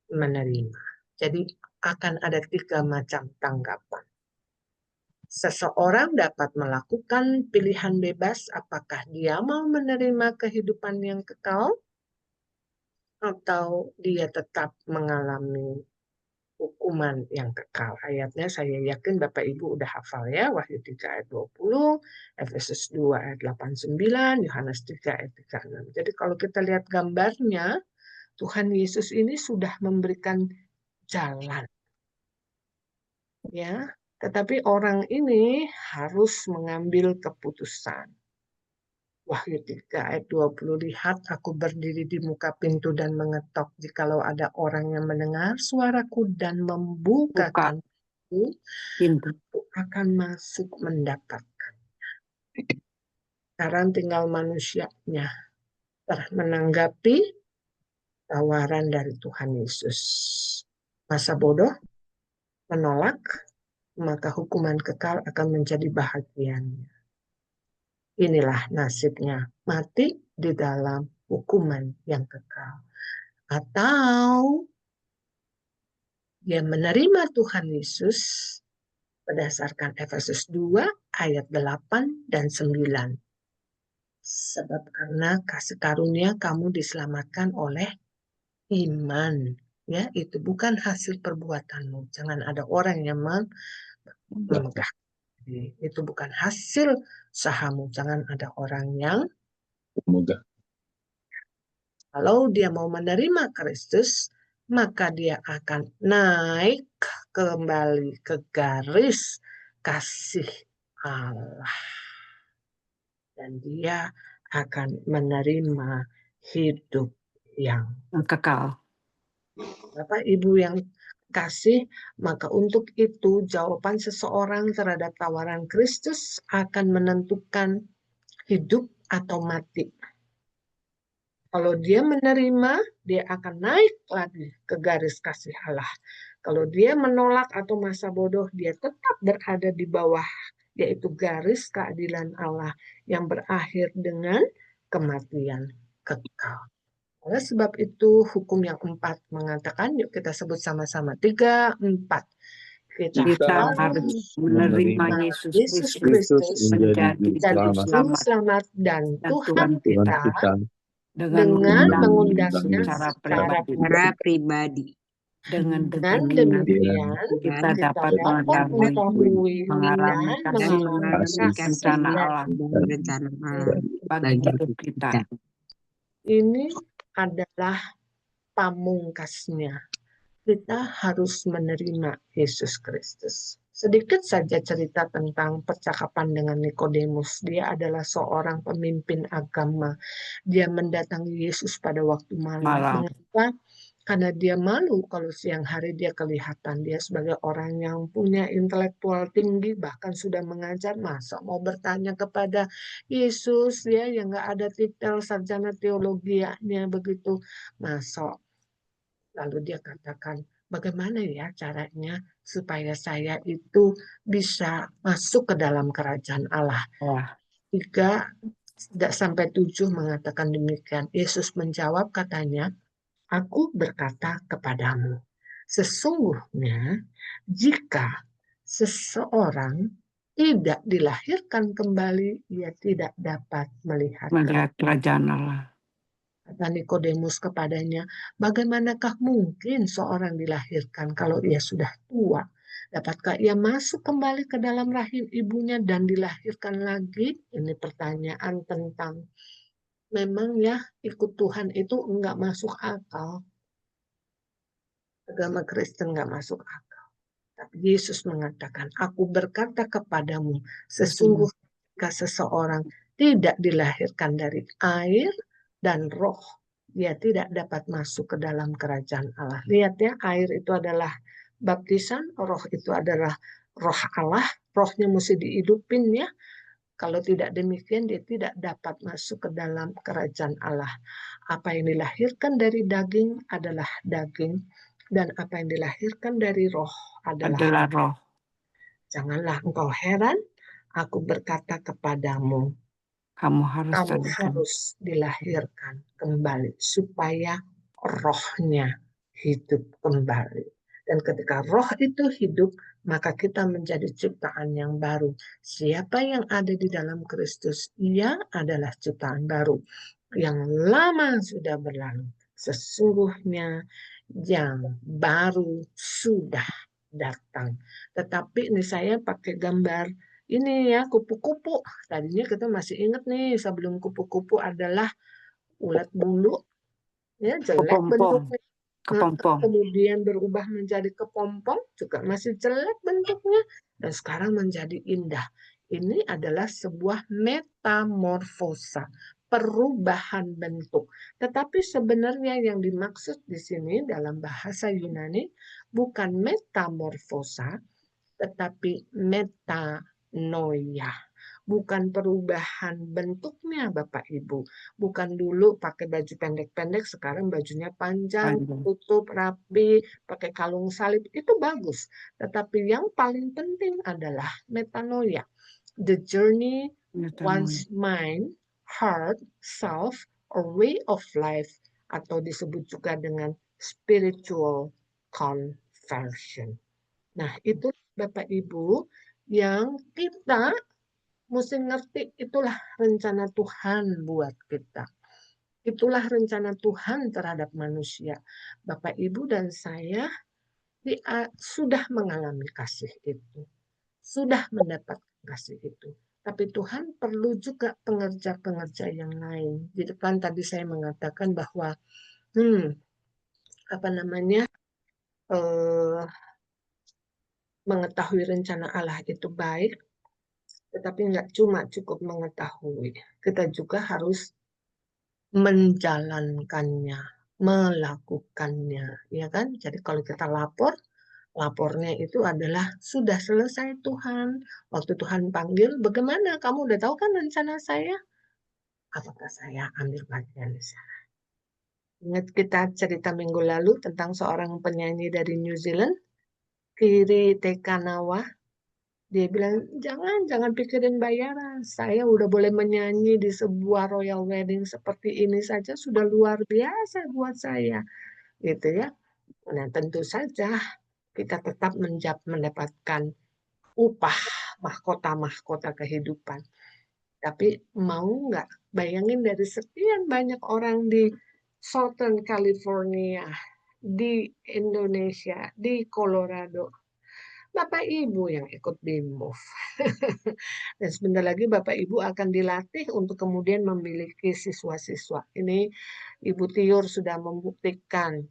menerima. Jadi akan ada 3 macam tanggapan. Seseorang dapat melakukan pilihan bebas apakah dia mau menerima kehidupan yang kekal atau dia tetap mengalami hukuman yang kekal. Ayatnya saya yakin Bapak Ibu udah hafal ya, Wahyu 3 ayat 20, Efesus 2 ayat 89, Yohanes 3 ayat 36. Jadi kalau kita lihat gambarnya, Tuhan Yesus ini sudah memberikan jalan. Ya, tetapi orang ini harus mengambil keputusan. Wahyu 3 ayat 20, lihat aku berdiri di muka pintu dan mengetok. Jikalau ada orang yang mendengar suaraku dan membukakan pintu, aku akan masuk mendapatkan. Sekarang tinggal manusianya menanggapi tawaran dari Tuhan Yesus. Masa bodoh, menolak, maka hukuman kekal akan menjadi bahagiannya. Inilah nasibnya, mati di dalam hukuman yang kekal. Atau dia menerima Tuhan Yesus berdasarkan Efesus 2 ayat 8 dan 9. Sebab karena kasih karunia kamu diselamatkan oleh iman. ya, itu bukan hasil perbuatanmu. Jangan ada orang yang memegah. Itu bukan hasil usahamu. Jangan ada orang yang Semoga. kalau dia mau menerima Kristus, maka dia akan naik kembali ke garis kasih Allah. Dan dia akan menerima hidup yang kekal. Bapak Ibu yang kasih, maka untuk itu jawaban seseorang terhadap tawaran Kristus akan menentukan hidup atau mati. Kalau dia menerima, dia akan naik lagi ke garis kasih Allah. Kalau dia menolak atau masa bodoh, dia tetap berada di bawah, yaitu garis keadilan Allah yang berakhir dengan kematian kekal. Oleh sebab itu, hukum yang 4 mengatakan, yuk kita sebut sama-sama, 3, 4. Kita harus menerima Yesus Kristus menjadi Juru Selamat dan Tuhan kita dengan mengundangnya secara pribadi. Dengan demikian kita dapat mengetahui dan mengalami rencana Allah bagi hidup kita. Ini adalah pamungkasnya. Kita harus menerima Yesus Kristus. Sedikit saja cerita tentang percakapan dengan Nikodemus. Dia adalah seorang pemimpin agama. Dia mendatangi Yesus pada waktu malam. Mengapa? Karena dia malu kalau siang hari dia kelihatan. Dia sebagai orang yang punya intelektual tinggi, bahkan sudah mengajar. Masa mau bertanya kepada Yesus, ya yang nggak ada titel sarjana teologianya begitu. Masa. Lalu dia katakan, bagaimana ya caranya supaya saya itu bisa masuk ke dalam kerajaan Allah. 3-7 mengatakan demikian. Yesus menjawab katanya, aku berkata kepadamu, sesungguhnya jika seseorang tidak dilahirkan kembali, ia tidak dapat melihat kerajaan Allah. Kata Nikodemus kepadanya, bagaimanakah mungkin seorang dilahirkan kalau ia sudah tua? Dapatkah ia masuk kembali ke dalam rahim ibunya dan dilahirkan lagi? Ini pertanyaan tentang memang ya ikut Tuhan itu enggak masuk akal. Agama Kristen enggak masuk akal. Tapi Yesus mengatakan, aku berkata kepadamu, sesungguhnya jika seseorang tidak dilahirkan dari air dan roh, dia tidak dapat masuk ke dalam kerajaan Allah. Lihat ya, air itu adalah baptisan, roh itu adalah roh Allah, rohnya mesti dihidupin ya. Kalau tidak demikian, dia tidak dapat masuk ke dalam kerajaan Allah. Apa yang dilahirkan dari daging adalah daging, dan apa yang dilahirkan dari roh adalah roh. Janganlah engkau heran, aku berkata kepadamu, kamu harus dilahirkan kembali supaya rohnya hidup kembali. Dan ketika roh itu hidup, maka kita menjadi ciptaan yang baru. Siapa yang ada di dalam Kristus, ia adalah ciptaan baru. Yang lama sudah berlalu. Sesungguhnya yang baru sudah datang. Tetapi ini saya pakai gambar ini ya, kupu-kupu. Tadinya kita masih ingat nih, sebelum kupu-kupu adalah ulat bulu, ya jelek bentuknya. Kemudian berubah menjadi kepompong, juga masih jelek bentuknya. Dan sekarang menjadi indah. Ini adalah sebuah metamorfosa, perubahan bentuk. Tetapi sebenarnya yang dimaksud di sini dalam bahasa Yunani bukan metamorfosa, tetapi metanoia. Bukan perubahan bentuknya Bapak Ibu. Bukan dulu pakai baju pendek-pendek, sekarang bajunya panjang, tutup, rapi, pakai kalung salib. Itu bagus. Tetapi yang paling penting adalah metanoia. The journey one's mind, heart, self, or way of life. Atau disebut juga dengan spiritual conversion. Nah, itu Bapak Ibu yang kita mesti ngerti, itulah rencana Tuhan buat kita. Itulah rencana Tuhan terhadap manusia. Bapak, Ibu, dan saya sudah mengalami kasih itu. Sudah mendapat kasih itu. Tapi Tuhan perlu juga pengerja-pengerja yang lain. Di depan tadi saya mengatakan bahwa mengetahui rencana Allah itu baik, tetapi nggak cuma cukup mengetahui. Kita juga harus menjalankannya, melakukannya, ya kan? Jadi kalau kita lapornya itu adalah sudah selesai Tuhan. Waktu Tuhan panggil, bagaimana? Kamu udah tahu kan rencana saya? Apakah saya ambil bagian di sana? Ingat kita cerita minggu lalu tentang seorang penyanyi dari New Zealand, Kiri Tekanawa. Dia bilang, jangan pikirin bayaran. Saya udah boleh menyanyi di sebuah royal wedding seperti ini saja sudah luar biasa buat saya. Gitu ya. Nah, tentu saja kita tetap mendapatkan upah mahkota-mahkota kehidupan. Tapi mau nggak bayangin dari sekian banyak orang di Southern California, di Indonesia, di Colorado, Bapak Ibu yang ikut BIMOV. Dan sebentar lagi Bapak Ibu akan dilatih untuk kemudian memiliki siswa-siswa. Ini Ibu Tiur sudah membuktikan,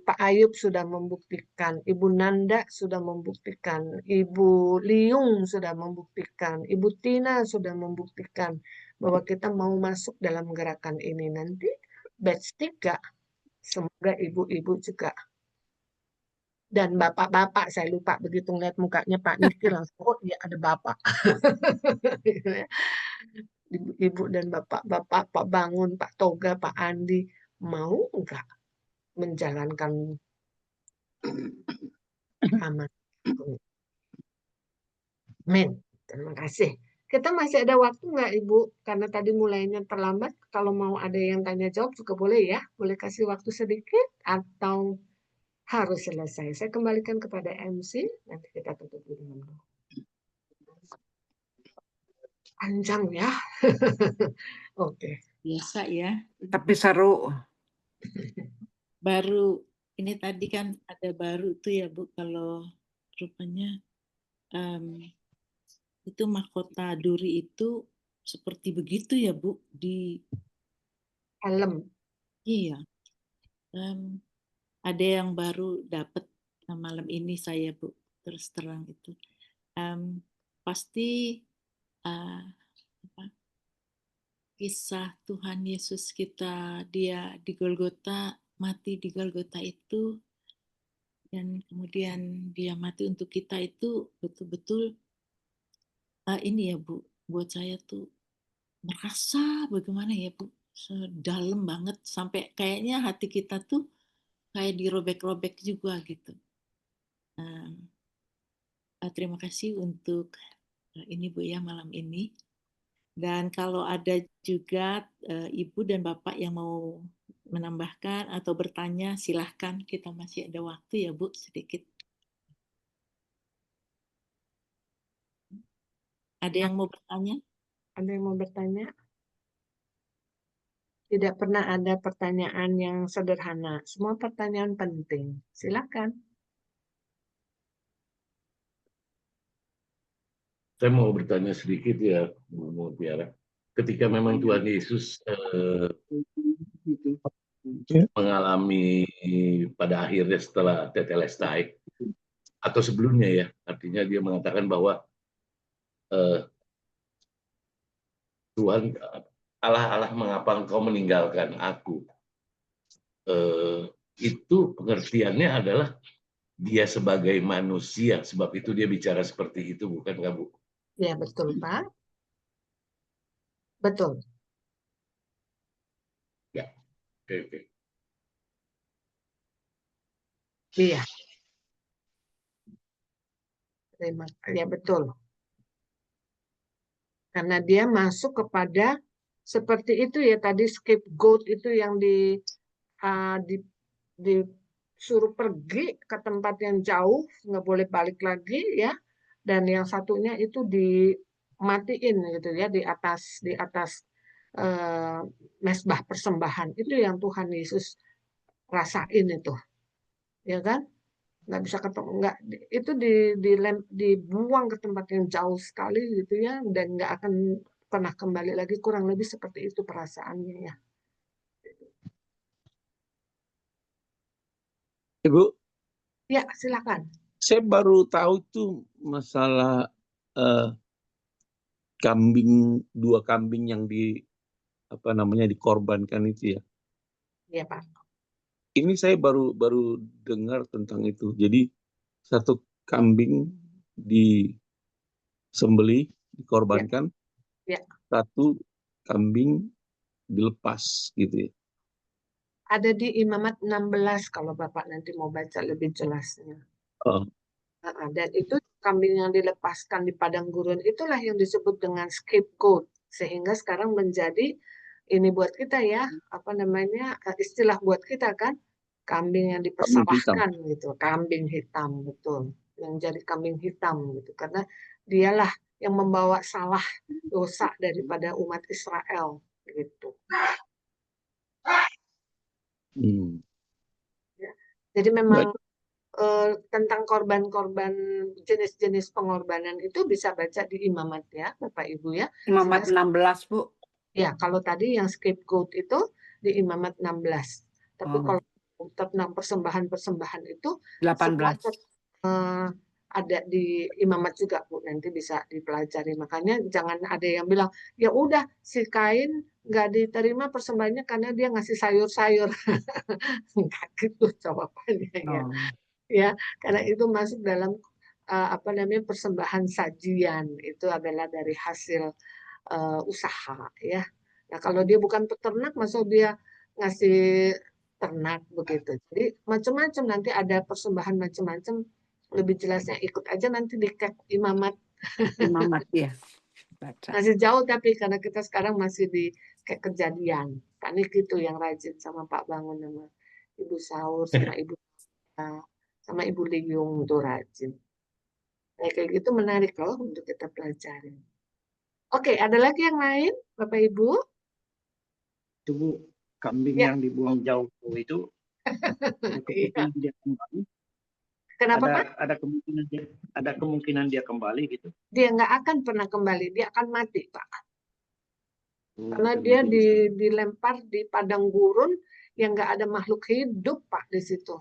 Pak Ayub sudah membuktikan, Ibu Nanda sudah membuktikan, Ibu Liung sudah membuktikan, Ibu Tina sudah membuktikan bahwa kita mau masuk dalam gerakan ini nanti. Batch 3, semoga ibu-ibu juga. Dan bapak-bapak, saya lupa begitu ngeliat mukanya Pak Niki langsung, oh iya ada bapak. Ibu dan bapak-bapak, Pak Bangun, Pak Toga, Pak Andi, mau enggak menjalankan amanat? Amin. Terima kasih. Kita masih ada waktu nggak Ibu? Karena tadi mulainya terlambat. Kalau mau ada yang tanya jawab juga boleh ya. Boleh kasih waktu sedikit atau harus selesai. Saya kembalikan kepada MC. Nanti kita tutup dulu. Panjang ya. Oke. Biasa ya. Tapi seru. Baru ini tadi kan ada baru tuh ya Bu, kalau rupanya itu mahkota duri itu seperti begitu ya Bu di helm. Iya. Ada yang baru dapat malam ini saya Bu, terus terang itu. Pasti kisah Tuhan Yesus kita, dia di Golgota, mati di Golgota itu, dan kemudian dia mati untuk kita itu betul-betul ini ya Bu, buat saya tuh merasa bagaimana ya Bu, sedalam banget sampai kayaknya hati kita tuh kayak dirobek-robek juga gitu. Terima kasih untuk ini Bu ya malam ini. Dan kalau ada juga Ibu dan Bapak yang mau menambahkan atau bertanya, silahkan, kita masih ada waktu ya Bu, sedikit. Ada yang mau bertanya? Ada yang mau bertanya? Tidak pernah ada pertanyaan yang sederhana. Semua pertanyaan penting. Silakan. Saya mau bertanya sedikit ya, Bu Tiara. Ketika memang Tuhan Yesus mengalami pada akhirnya setelah tetelestai atau sebelumnya ya, artinya dia mengatakan bahwa Tuhan Allah mengapa engkau meninggalkan aku, itu pengertiannya adalah dia sebagai manusia, sebab itu dia bicara seperti itu, bukan nggak Bu? Ya betul Pak, betul. Ya, oke. Iya. Ya betul. Karena dia masuk kepada seperti itu ya tadi scapegoat itu yang disuruh pergi ke tempat yang jauh, nggak boleh balik lagi ya. Dan yang satunya itu dimatiin gitu ya di atas mesbah persembahan. Itu yang Tuhan Yesus rasain itu, ya kan? Nggak bisa ketemu, nggak itu dibuang ke tempat yang jauh sekali gitu ya, dan nggak akan pernah kembali lagi. Kurang lebih seperti itu perasaannya ya. Ibu, Ya, silakan. saya baru tahu tuh masalah dua kambing yang dikorbankan itu ya. Iya, Pak. Ini saya baru dengar tentang itu. Jadi satu kambing disembelih, dikorbankan, Ya. satu kambing dilepas gitu ya. Ada di Imamat 16 kalau Bapak nanti mau baca lebih jelasnya. Oh. Dan itu kambing yang dilepaskan di padang gurun itulah yang disebut dengan scapegoat, sehingga sekarang menjadi ini buat kita ya, istilah buat kita kan, kambing yang dipersalahkan gitu, kambing hitam, betul, yang jadi kambing hitam gitu, karena dialah yang membawa salah dosa daripada umat Israel gitu. Ya. Jadi memang tentang korban-korban, jenis-jenis pengorbanan itu bisa baca di Imamat ya, Bapak Ibu ya. Imamat 16, Bu. Ya, kalau tadi yang scapegoat itu di Imamat 16. Tapi kalau tentang persembahan-persembahan itu 18. ada di Imamat juga, Bu, nanti bisa dipelajari. Makanya jangan ada yang bilang, ya udah si Kain nggak diterima persembahannya karena dia ngasih sayur-sayur. Enggak gitu jawabannya ya. Ya, karena itu masuk dalam persembahan sajian, itu adalah dari hasil usaha ya. Nah, kalau dia bukan peternak, masa dia ngasih ternak begitu. Jadi macam-macam, nanti ada persembahan macam-macam. Lebih jelasnya ikut aja nanti di Imamat. Imamat ya. Baca. Masih jauh tapi karena kita sekarang masih di Kejadian. Pak Nik itu yang rajin sama Pak Bangun, sama Ibu Saur, sama sama Ibu Liung itu rajin. Nah, kayak gitu menarik loh untuk kita pelajari. Oke, ada lagi yang lain, Bapak Ibu? Itu Bu, kambing yang dibuang jauh itu ada kemungkinan dia kembali. Kenapa Pak? Ada kemungkinan dia kembali gitu. Dia nggak akan pernah kembali, dia akan mati Pak. Karena dia dilempar di padang gurun yang nggak ada makhluk hidup Pak di situ.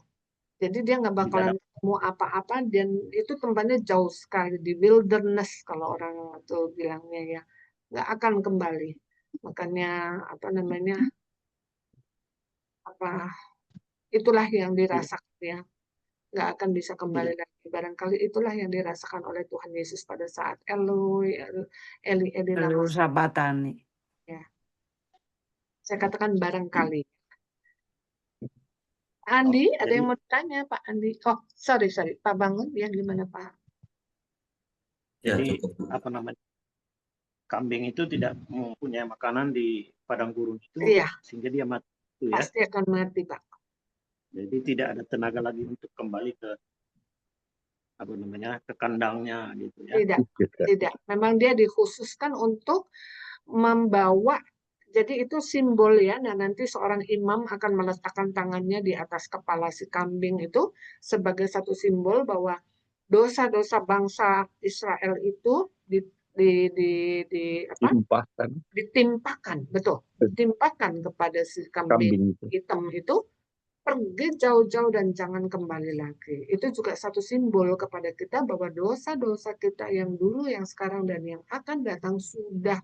Jadi dia nggak bakalan ketemu apa-apa, dan itu tempatnya jauh sekali di wilderness kalau orang itu bilangnya ya, nggak akan kembali. Makanya itulah yang dirasakan ya, nggak akan bisa kembali lagi. Barangkali itulah yang dirasakan oleh Tuhan Yesus pada saat Eli lama Sabatani. Ya, saya katakan barangkali. Andi, ada yang mau tanya Pak Andi? Oh, sorry, Pak Bangun, ya gimana Pak? Jadi kambing itu tidak mempunyai makanan di padang gurun itu, sehingga dia mati. Itu, ya? Pasti akan mati Pak. Jadi tidak ada tenaga lagi untuk kembali ke ke kandangnya gitu ya. Tidak. Memang dia dikhususkan untuk membawa. Jadi itu simbol ya. Nah, nanti seorang imam akan meletakkan tangannya di atas kepala si kambing itu sebagai satu simbol bahwa dosa-dosa bangsa Israel itu ditimpakan kepada si kambing hitam itu, pergi jauh-jauh dan jangan kembali lagi. Itu juga satu simbol kepada kita bahwa dosa-dosa kita yang dulu, yang sekarang, dan yang akan datang sudah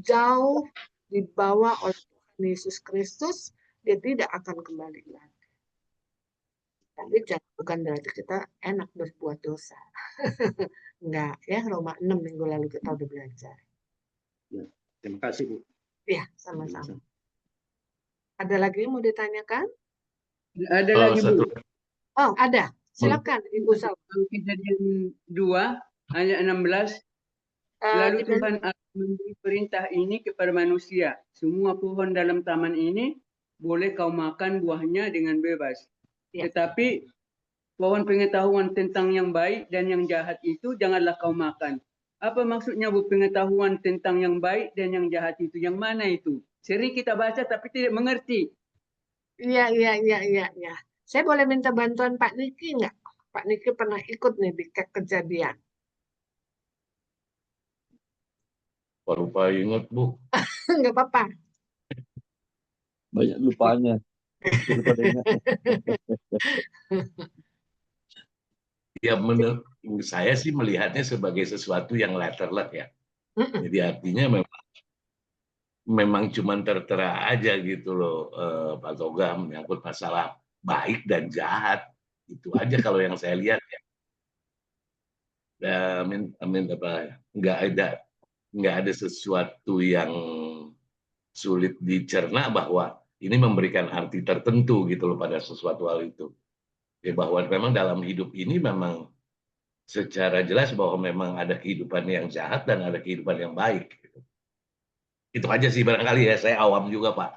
jauh dibawa oleh Tuhan Yesus Kristus. Dia tidak akan kembali lagi. Tapi bukan berarti kita enak berbuat dosa. Enggak ya, Roma 6 minggu lalu kita udah belajar. Ya, terima kasih Bu. Ya, sama-sama. Ada lagi yang mau ditanyakan? Ada lagi Bu. Oh, ada. Silakan Ibu Saur. Kejadian 2 ayat 16. Lalu Tuhan memberi perintah ini kepada manusia. Semua pohon dalam taman ini boleh kau makan buahnya dengan bebas. Tetapi pohon pengetahuan tentang yang baik dan yang jahat itu janganlah kau makan. Apa maksudnya Bu, pengetahuan tentang yang baik dan yang jahat itu? Yang mana itu? Sering kita baca tapi tidak mengerti. Iya. Saya boleh minta bantuan Pak Niki nggak? Pak Niki pernah ikut nih di kejadian. Lupa ingat, Bu. Nggak apa-apa. Banyak lupanya. Daripada ingatnya. Ya, menurut saya sih melihatnya sebagai sesuatu yang letterlek ya. Jadi artinya memang cuma tertera aja gitu loh, Pak Toga, menyangkut masalah baik dan jahat. Itu aja kalau yang saya lihat ya. Nggak ada sesuatu yang sulit dicerna bahwa ini memberikan arti tertentu gitu loh pada sesuatu hal itu. Ya, bahwa memang dalam hidup ini memang secara jelas bahwa memang ada kehidupan yang jahat dan ada kehidupan yang baik. Gitu. Itu aja sih barangkali ya, saya awam juga Pak.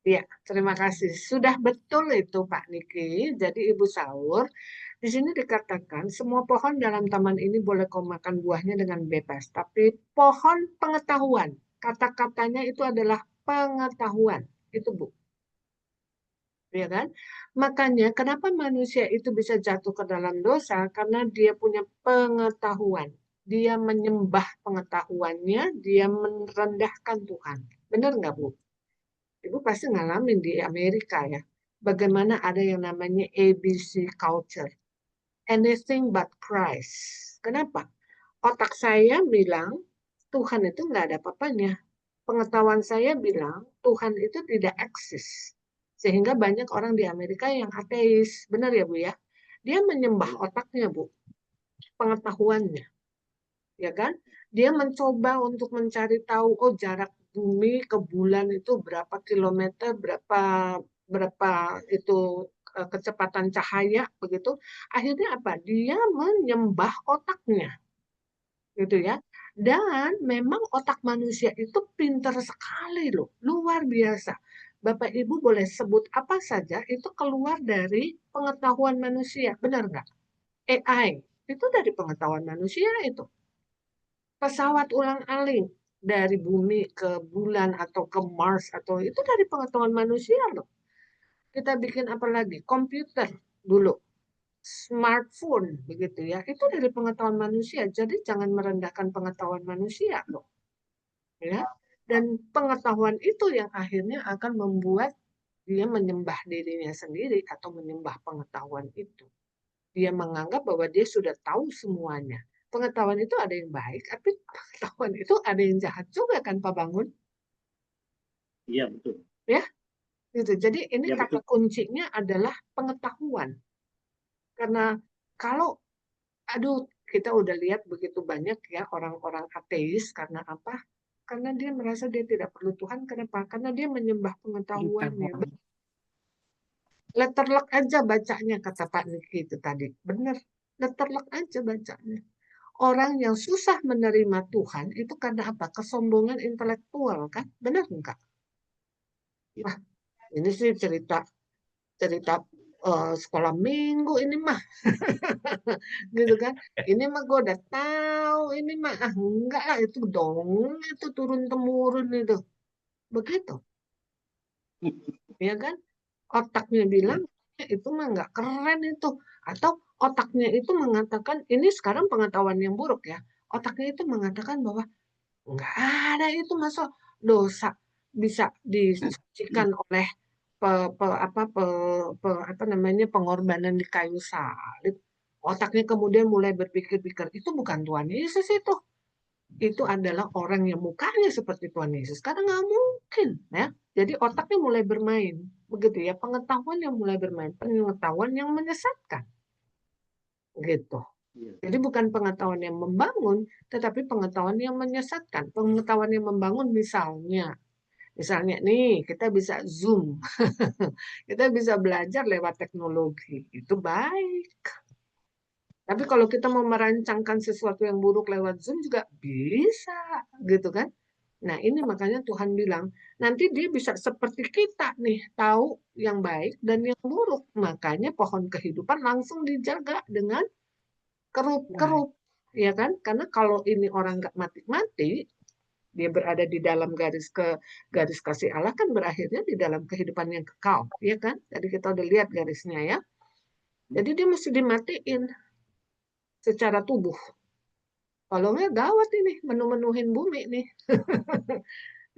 Iya, terima kasih. Sudah betul itu Pak Niki. Jadi Ibu Saur, di sini dikatakan semua pohon dalam taman ini boleh kau makan buahnya dengan bebas. Tapi pohon pengetahuan, kata-katanya itu adalah pengetahuan. Itu Bu. Ya kan? Makanya kenapa manusia itu bisa jatuh ke dalam dosa? Karena dia punya pengetahuan. Dia menyembah pengetahuannya, dia merendahkan Tuhan. Benar nggak Bu? Ibu pasti ngalamin di Amerika ya. Bagaimana ada yang namanya ABC culture. Anything but Christ. Kenapa? Otak saya bilang Tuhan itu nggak ada apa-apanya. Pengetahuan saya bilang Tuhan itu tidak eksis. Sehingga banyak orang di Amerika yang ateis. Benar ya Bu ya? Dia menyembah otaknya Bu. Pengetahuannya. Ya kan? Dia mencoba untuk mencari tahu, oh jarak bumi ke bulan itu berapa kilometer, berapa itu kecepatan cahaya begitu. Akhirnya apa? Dia menyembah otaknya. Gitu ya. Dan memang otak manusia itu pintar sekali loh, luar biasa. Bapak Ibu boleh sebut apa saja itu keluar dari pengetahuan manusia, benar nggak? AI itu dari pengetahuan manusia itu. Pesawat ulang-alik dari bumi ke bulan atau ke Mars atau itu dari pengetahuan manusia loh. Kita bikin apa lagi? Komputer dulu. Smartphone begitu ya, itu dari pengetahuan manusia. Jadi jangan merendahkan pengetahuan manusia loh. Ya. Dan pengetahuan itu yang akhirnya akan membuat dia menyembah dirinya sendiri atau menyembah pengetahuan itu. Dia menganggap bahwa dia sudah tahu semuanya. Pengetahuan itu ada yang baik, tapi pengetahuan itu ada yang jahat juga kan Pak Bangun? Iya betul. Ya, gitu. Jadi ini Ya, kata kuncinya adalah pengetahuan. Karena kalau, aduh, kita udah lihat begitu banyak ya orang-orang ateis karena apa? Karena dia merasa dia tidak perlu Tuhan. Kenapa? Karena dia menyembah pengetahuannya. Letterlock aja bacanya kata Pak Niki itu tadi. Benar, letterlock aja bacanya. Orang yang susah menerima Tuhan itu karena apa? Kesombongan intelektual kan? Benar enggak? Wah, ini sih cerita sekolah minggu ini mah. Gitu kan. Ini mah gue udah tahu, ini mah enggak lah itu dong, itu turun temurun itu. Begitu. Ya kan? Otaknya bilang itu mah enggak keren itu. Atau otaknya itu mengatakan ini sekarang pengetahuan yang buruk ya. Otaknya itu mengatakan bahwa enggak ada itu masuk dosa bisa disucikan oleh pengorbanan di kayu salib. Otaknya kemudian mulai berpikir-pikir itu bukan Tuhan Yesus itu. Itu adalah orang yang mukanya seperti Tuhan Yesus. Karena nggak mungkin ya. Jadi otaknya mulai bermain. Begitu ya, pengetahuan yang mulai bermain, pengetahuan yang menyesatkan. Gitu. Jadi bukan pengetahuan yang membangun, tetapi pengetahuan yang menyesatkan. Pengetahuan yang membangun misalnya nih kita bisa Zoom, kita bisa belajar lewat teknologi, itu baik. Tapi kalau kita mau merancangkan sesuatu yang buruk lewat Zoom juga bisa, gitu kan? Nah ini makanya Tuhan bilang, nanti dia bisa seperti kita nih, tahu yang baik dan yang buruk. Makanya pohon kehidupan langsung dijaga dengan kerup-kerup, ya kan? Karena kalau ini orang nggak mati-mati, dia berada di dalam garis kasih Allah kan berakhirnya di dalam kehidupan yang kekal, ya kan? Jadi kita udah lihat garisnya ya. Jadi dia mesti dimatiin secara tubuh. Kalau nggak gawat ini, menu-menuhin bumi nih.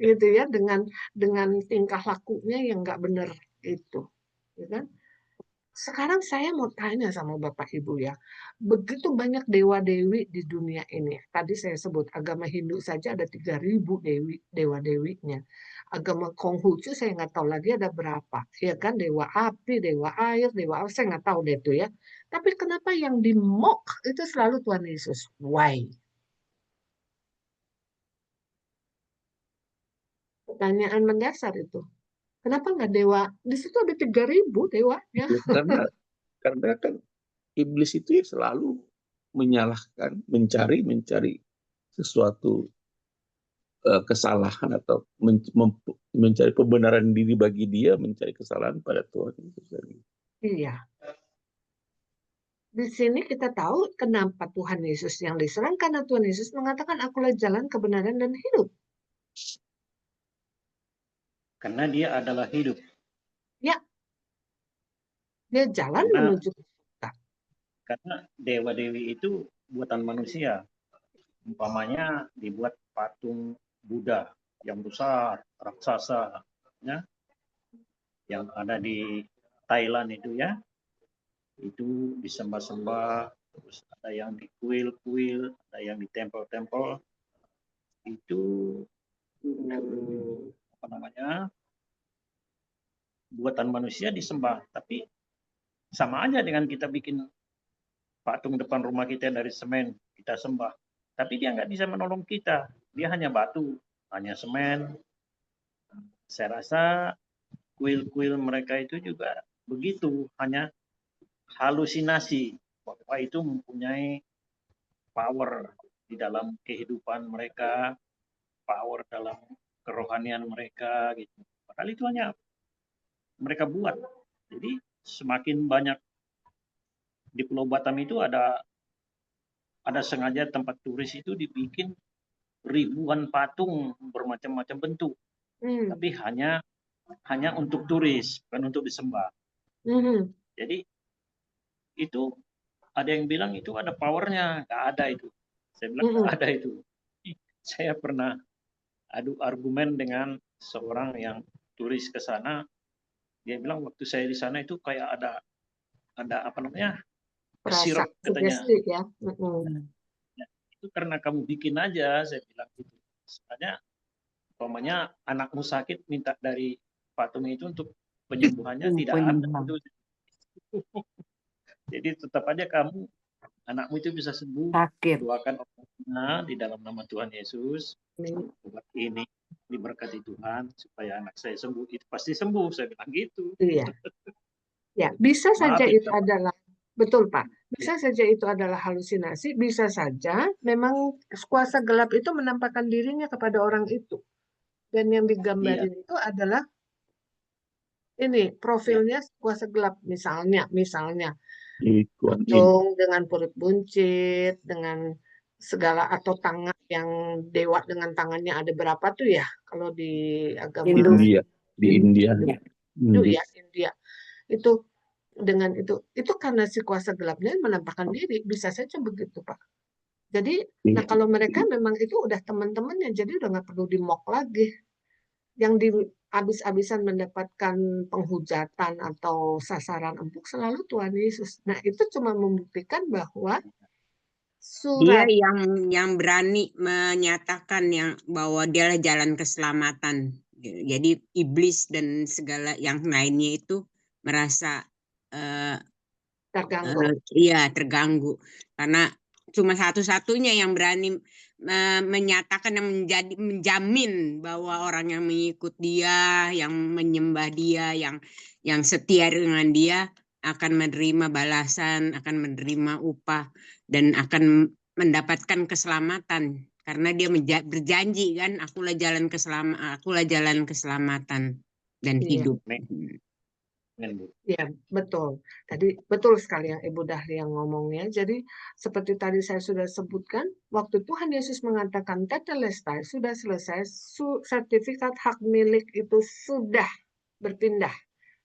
Gitu ya, dengan tingkah lakunya yang nggak benar itu. Ya kan? Sekarang saya mau tanya sama Bapak Ibu ya, begitu banyak dewa-dewi di dunia ini. Tadi saya sebut agama Hindu saja ada 3.000 dewa-dewinya. Agama Konghucu saya nggak tahu lagi ada berapa. Ya kan, dewa api, dewa air, dewa apa, saya nggak tahu deh itu ya. Tapi kenapa yang dimok itu selalu Tuhan Yesus? Why? Pertanyaan mendasar itu. Kenapa nggak dewa? Di situ ada 3.000 dewa ya. Karena kan iblis itu ya selalu menyalahkan, mencari sesuatu kesalahan atau mencari pembenaran diri bagi dia, mencari kesalahan pada Tuhan. Iya. Di sini kita tahu kenapa Tuhan Yesus yang diserang, karena Tuhan Yesus mengatakan akulah jalan, kebenaran, dan hidup. Karena dia adalah hidup. Ya. Dia jalan menuju kita. Karena dewa-dewi itu buatan manusia. Umpamanya dibuat patung Buddha yang besar, raksasa, ya, yang ada di Thailand itu ya, itu disembah-sembah, terus ada yang di kuil-kuil, ada yang di tempel-tempel, itu apa namanya, buatan manusia disembah. Tapi sama aja dengan kita bikin patung depan rumah kita dari semen, kita sembah. Tapi dia nggak bisa menolong kita, dia hanya batu, hanya semen. Saya rasa kuil-kuil mereka itu juga begitu, hanya halusinasi bahwa itu mempunyai power di dalam kehidupan mereka, power dalam kerohanian mereka gitu. Padahal itu hanya mereka buat. Jadi semakin banyak di Pulau Batam itu ada sengaja tempat turis itu dibikin ribuan patung bermacam-macam bentuk. Tapi hanya untuk turis, bukan untuk disembah. Jadi itu ada yang bilang itu ada powernya, nggak ada itu. Saya bilang nggak ada itu. Saya pernah adu argumen dengan seorang yang turis ke sana. Dia bilang waktu saya di sana itu kayak ada apa namanya, sirop katanya. Ya. Itu karena kamu bikin aja, saya bilang gitu. Sebenarnya umpamanya anakmu sakit minta dari patung itu untuk penyembuhannya tidak ada. Jadi tetap aja kamu, anakmu itu bisa sembuh. Doakan obatnya di dalam nama Tuhan Yesus. Obat ini diberkati Tuhan supaya anak saya sembuh. Itu pasti sembuh, saya bilang gitu. Iya. Ya, bisa saja itu adalah, betul Pak, bisa saja itu adalah halusinasi, bisa saja memang kuasa gelap itu menampakkan dirinya kepada orang itu. Dan yang digambarin itu adalah ini profilnya kuasa gelap, misalnya patung dengan perut buncit, dengan segala, atau tangan yang dewa dengan tangannya ada berapa tuh ya kalau di agama India. India itu dengan itu karena si kuasa gelapnya menampakkan diri, bisa saja begitu Pak. Jadi nah kalau mereka memang itu udah teman-temannya, jadi udah nggak perlu dimok lagi. Yang di habis-habisan mendapatkan penghujatan atau sasaran empuk selalu Tuhan Yesus. Nah itu cuma membuktikan bahwa dia yang berani menyatakan bahwa dialah jalan keselamatan. Jadi iblis dan segala yang lainnya itu merasa terganggu karena cuma satu-satunya yang berani menyatakan dan menjamin bahwa orang yang mengikut dia, yang menyembah dia, yang setia dengan dia akan menerima balasan, akan menerima upah, dan akan mendapatkan keselamatan karena dia berjanji kan, akulah jalan keselamatan dan hidup. Ya, betul. Tadi betul sekali yang Ibu Dahlia ngomongnya. Jadi seperti tadi saya sudah sebutkan, waktu Tuhan Yesus mengatakan tetelestai, sudah selesai, sertifikat hak milik itu sudah berpindah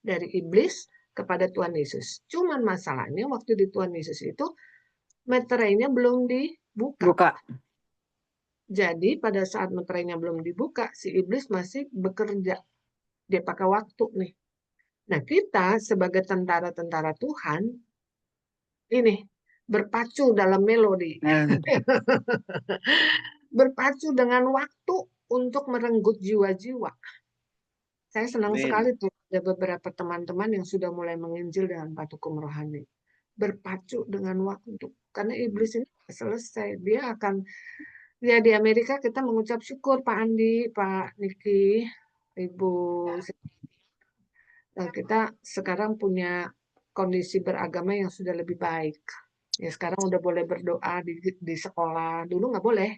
dari iblis kepada Tuhan Yesus. Cuman masalahnya waktu di Tuhan Yesus itu meterainya belum dibuka. Jadi pada saat meterainya belum dibuka, si iblis masih bekerja. Dia pakai waktu nih. Nah, kita sebagai tentara-tentara Tuhan ini berpacu dalam melodi. Berpacu dengan waktu untuk merenggut jiwa-jiwa. Saya senang sekali tuh ada beberapa teman-teman yang sudah mulai menginjil dengan 4 hukum rohani. Berpacu dengan waktu. Karena iblis ini selesai. Dia akan, ya di Amerika kita mengucap syukur Pak Andi, Pak Niki, Ibu. Kita sekarang punya kondisi beragama yang sudah lebih baik. Ya sekarang udah boleh berdoa di sekolah. Dulu nggak boleh,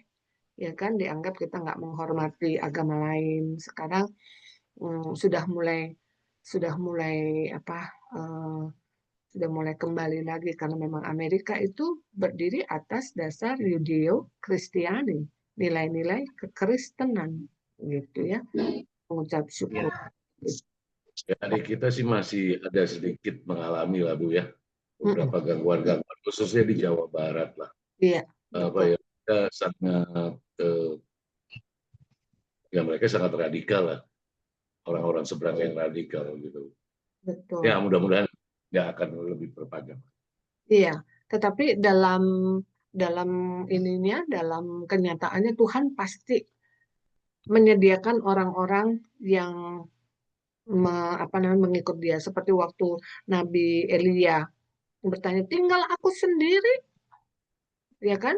ya kan? Dianggap kita nggak menghormati agama lain. Sekarang sudah mulai kembali lagi karena memang Amerika itu berdiri atas dasar Yudeo-Kristiani, nilai-nilai kekristenan, gitu ya. Mengucap syukur. Ya, adik kita sih masih ada sedikit mengalami lah Bu ya, beberapa gangguan-gangguan khususnya di Jawa Barat lah. Iya. Kita sangat ya mereka sangat radikal lah, orang-orang seberang yang radikal gitu. Betul. Ya mudah-mudahan nggak akan lebih berpanjang. Iya, tetapi dalam kenyataannya Tuhan pasti menyediakan orang-orang yang mengikut dia, seperti waktu Nabi Elia bertanya, tinggal aku sendiri, ya kan,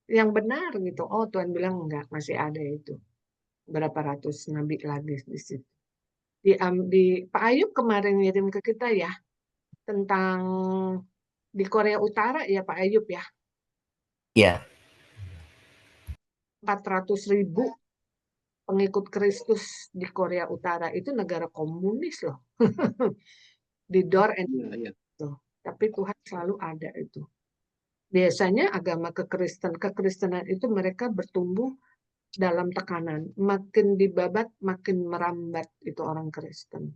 yang benar gitu. Oh, Tuhan bilang enggak, masih ada itu berapa ratus nabi lagi di situ. Di Pak Ayub kemarin ngirim ke kita ya tentang di Korea Utara ya Pak Ayub ya. Iya. 400.000 pengikut Kristus di Korea Utara, itu negara komunis loh. Di door and tapi Tuhan selalu ada itu. Biasanya agama kekristenan itu mereka bertumbuh dalam tekanan, makin dibabat makin merambat itu orang Kristen.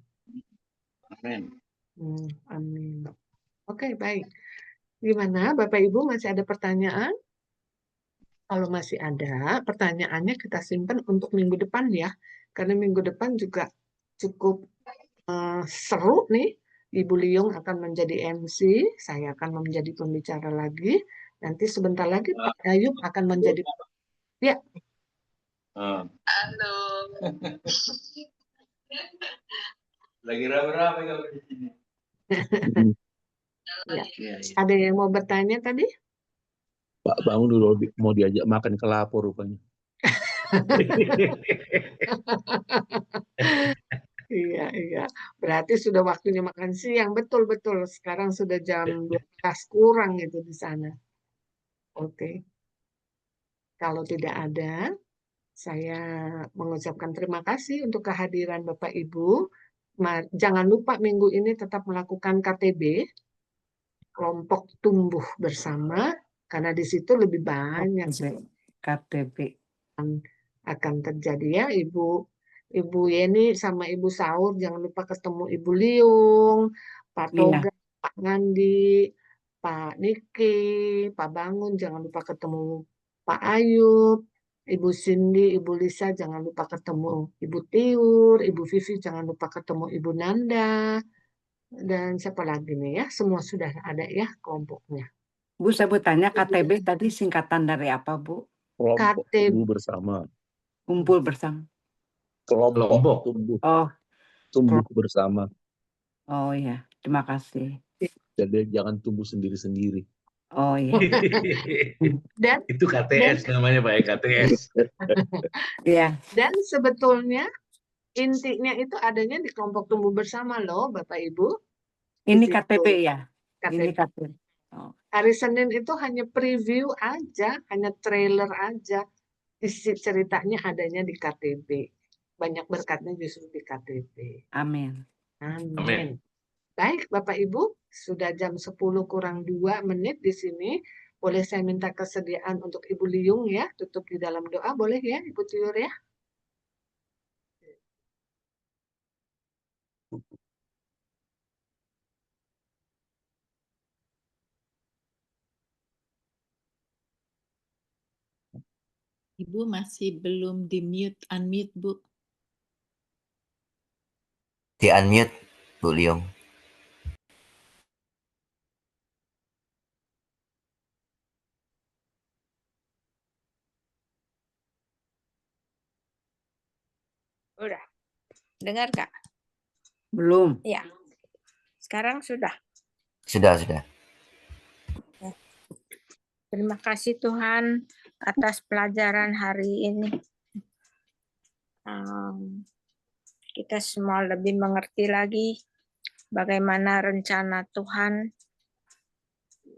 Amin. Amin. Oke, baik. Gimana Bapak Ibu, masih ada pertanyaan? Kalau masih ada pertanyaannya kita simpan untuk minggu depan ya, karena minggu depan juga cukup seru nih. Ibu Liung akan menjadi MC, saya akan menjadi pembicara lagi. Nanti sebentar lagi Pak Ayub akan menjadi. Ya. Halo. Lagi rame-rame kalau di sini. Ya. Ada yang mau bertanya tadi? Pak Bangun dulu mau diajak makan kelapor rupanya. Iya. Berarti sudah waktunya makan siang. Betul-betul. Sekarang sudah jam 12 kurang itu di sana. Oke. Kalau tidak ada, saya mengucapkan terima kasih untuk kehadiran Bapak Ibu. Jangan lupa minggu ini tetap melakukan KTB, kelompok tumbuh bersama, karena di situ lebih banyak KTB akan terjadi ya. Ibu Yeni sama Ibu Saur jangan lupa ketemu Ibu Liung, Pak Toga, Pak Ngandi, Pak Niki, Pak Bangun, jangan lupa ketemu Pak Ayub, Ibu Cindy, Ibu Lisa, jangan lupa ketemu Ibu Tiur, Ibu Vivi, jangan lupa ketemu Ibu Nanda, dan siapa lagi nih ya, semua sudah ada ya kelompoknya. Bu, saya mau tanya KTB tadi singkatan dari apa, Bu? Kelompok tumbuh bersama. Kumpul bersama. Kelompok tumbuh. Tumbuh bersama. Oh iya, terima kasih. Jadi jangan tumbuh sendiri-sendiri. Oh iya. Itu KTS namanya Pak, KTS. Iya. Dan sebetulnya intinya itu adanya di kelompok tumbuh bersama loh, Bapak Ibu. Ini KTP ya? KTP. Ini KTP. Oh. Hari Senin itu hanya preview aja, hanya trailer aja. Isi ceritanya adanya di KTP. Banyak berkatnya justru di KTP. Amin. Amin. Baik, Bapak Ibu, sudah jam 10 kurang 2 menit di sini. Boleh saya minta kesediaan untuk Ibu Liung ya, tutup di dalam doa, boleh ya Ibu Tiur ya? Ibu masih belum di-mute, unmute, Bu. Di-unmute, Bu Liung. Udah. Dengar Kak? Belum. Ya. Sekarang sudah. Sudah. Terima kasih Tuhan atas pelajaran hari ini. Kita semua lebih mengerti lagi bagaimana rencana Tuhan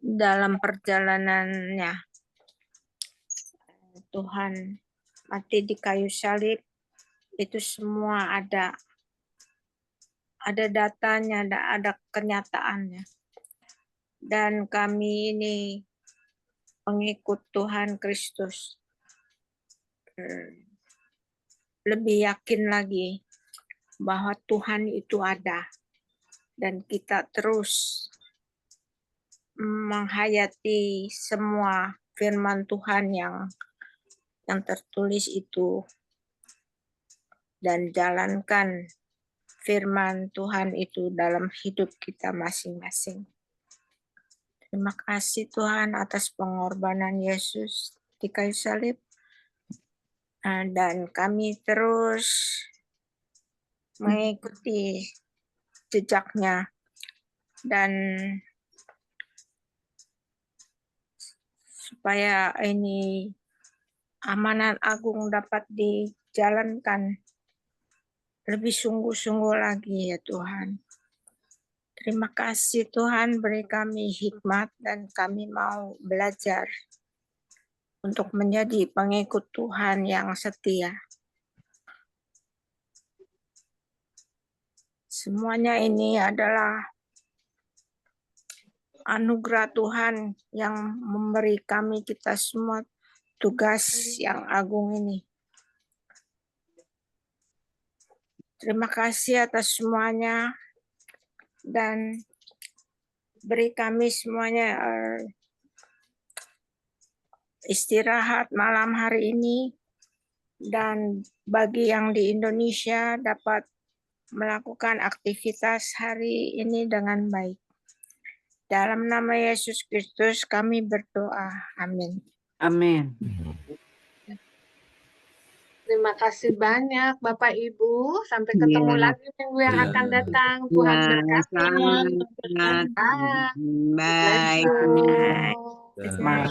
dalam perjalanannya. Tuhan mati di kayu salib, itu semua ada datanya, ada kenyataannya. Dan kami ini pengikut Tuhan Kristus lebih yakin lagi bahwa Tuhan itu ada dan kita terus menghayati semua firman Tuhan yang tertulis itu dan jalankan firman Tuhan itu dalam hidup kita masing-masing. Terima kasih Tuhan atas pengorbanan Yesus di kayu salib. Dan kami terus mengikuti jejaknya dan supaya ini amanat agung dapat dijalankan lebih sungguh-sungguh lagi ya Tuhan. Terima kasih Tuhan, beri kami hikmat dan kami mau belajar untuk menjadi pengikut Tuhan yang setia. Semuanya ini adalah anugerah Tuhan yang memberi kita semua tugas yang agung ini. Terima kasih atas semuanya dan beri kami semuanya istirahat malam hari ini, dan bagi yang di Indonesia dapat melakukan aktivitas hari ini dengan baik. Dalam nama Yesus Kristus kami berdoa. Amin. Amin. Terima kasih banyak Bapak Ibu. Sampai ketemu lagi minggu yang akan datang. Tuhan berkati. Bye. Bye. Bye.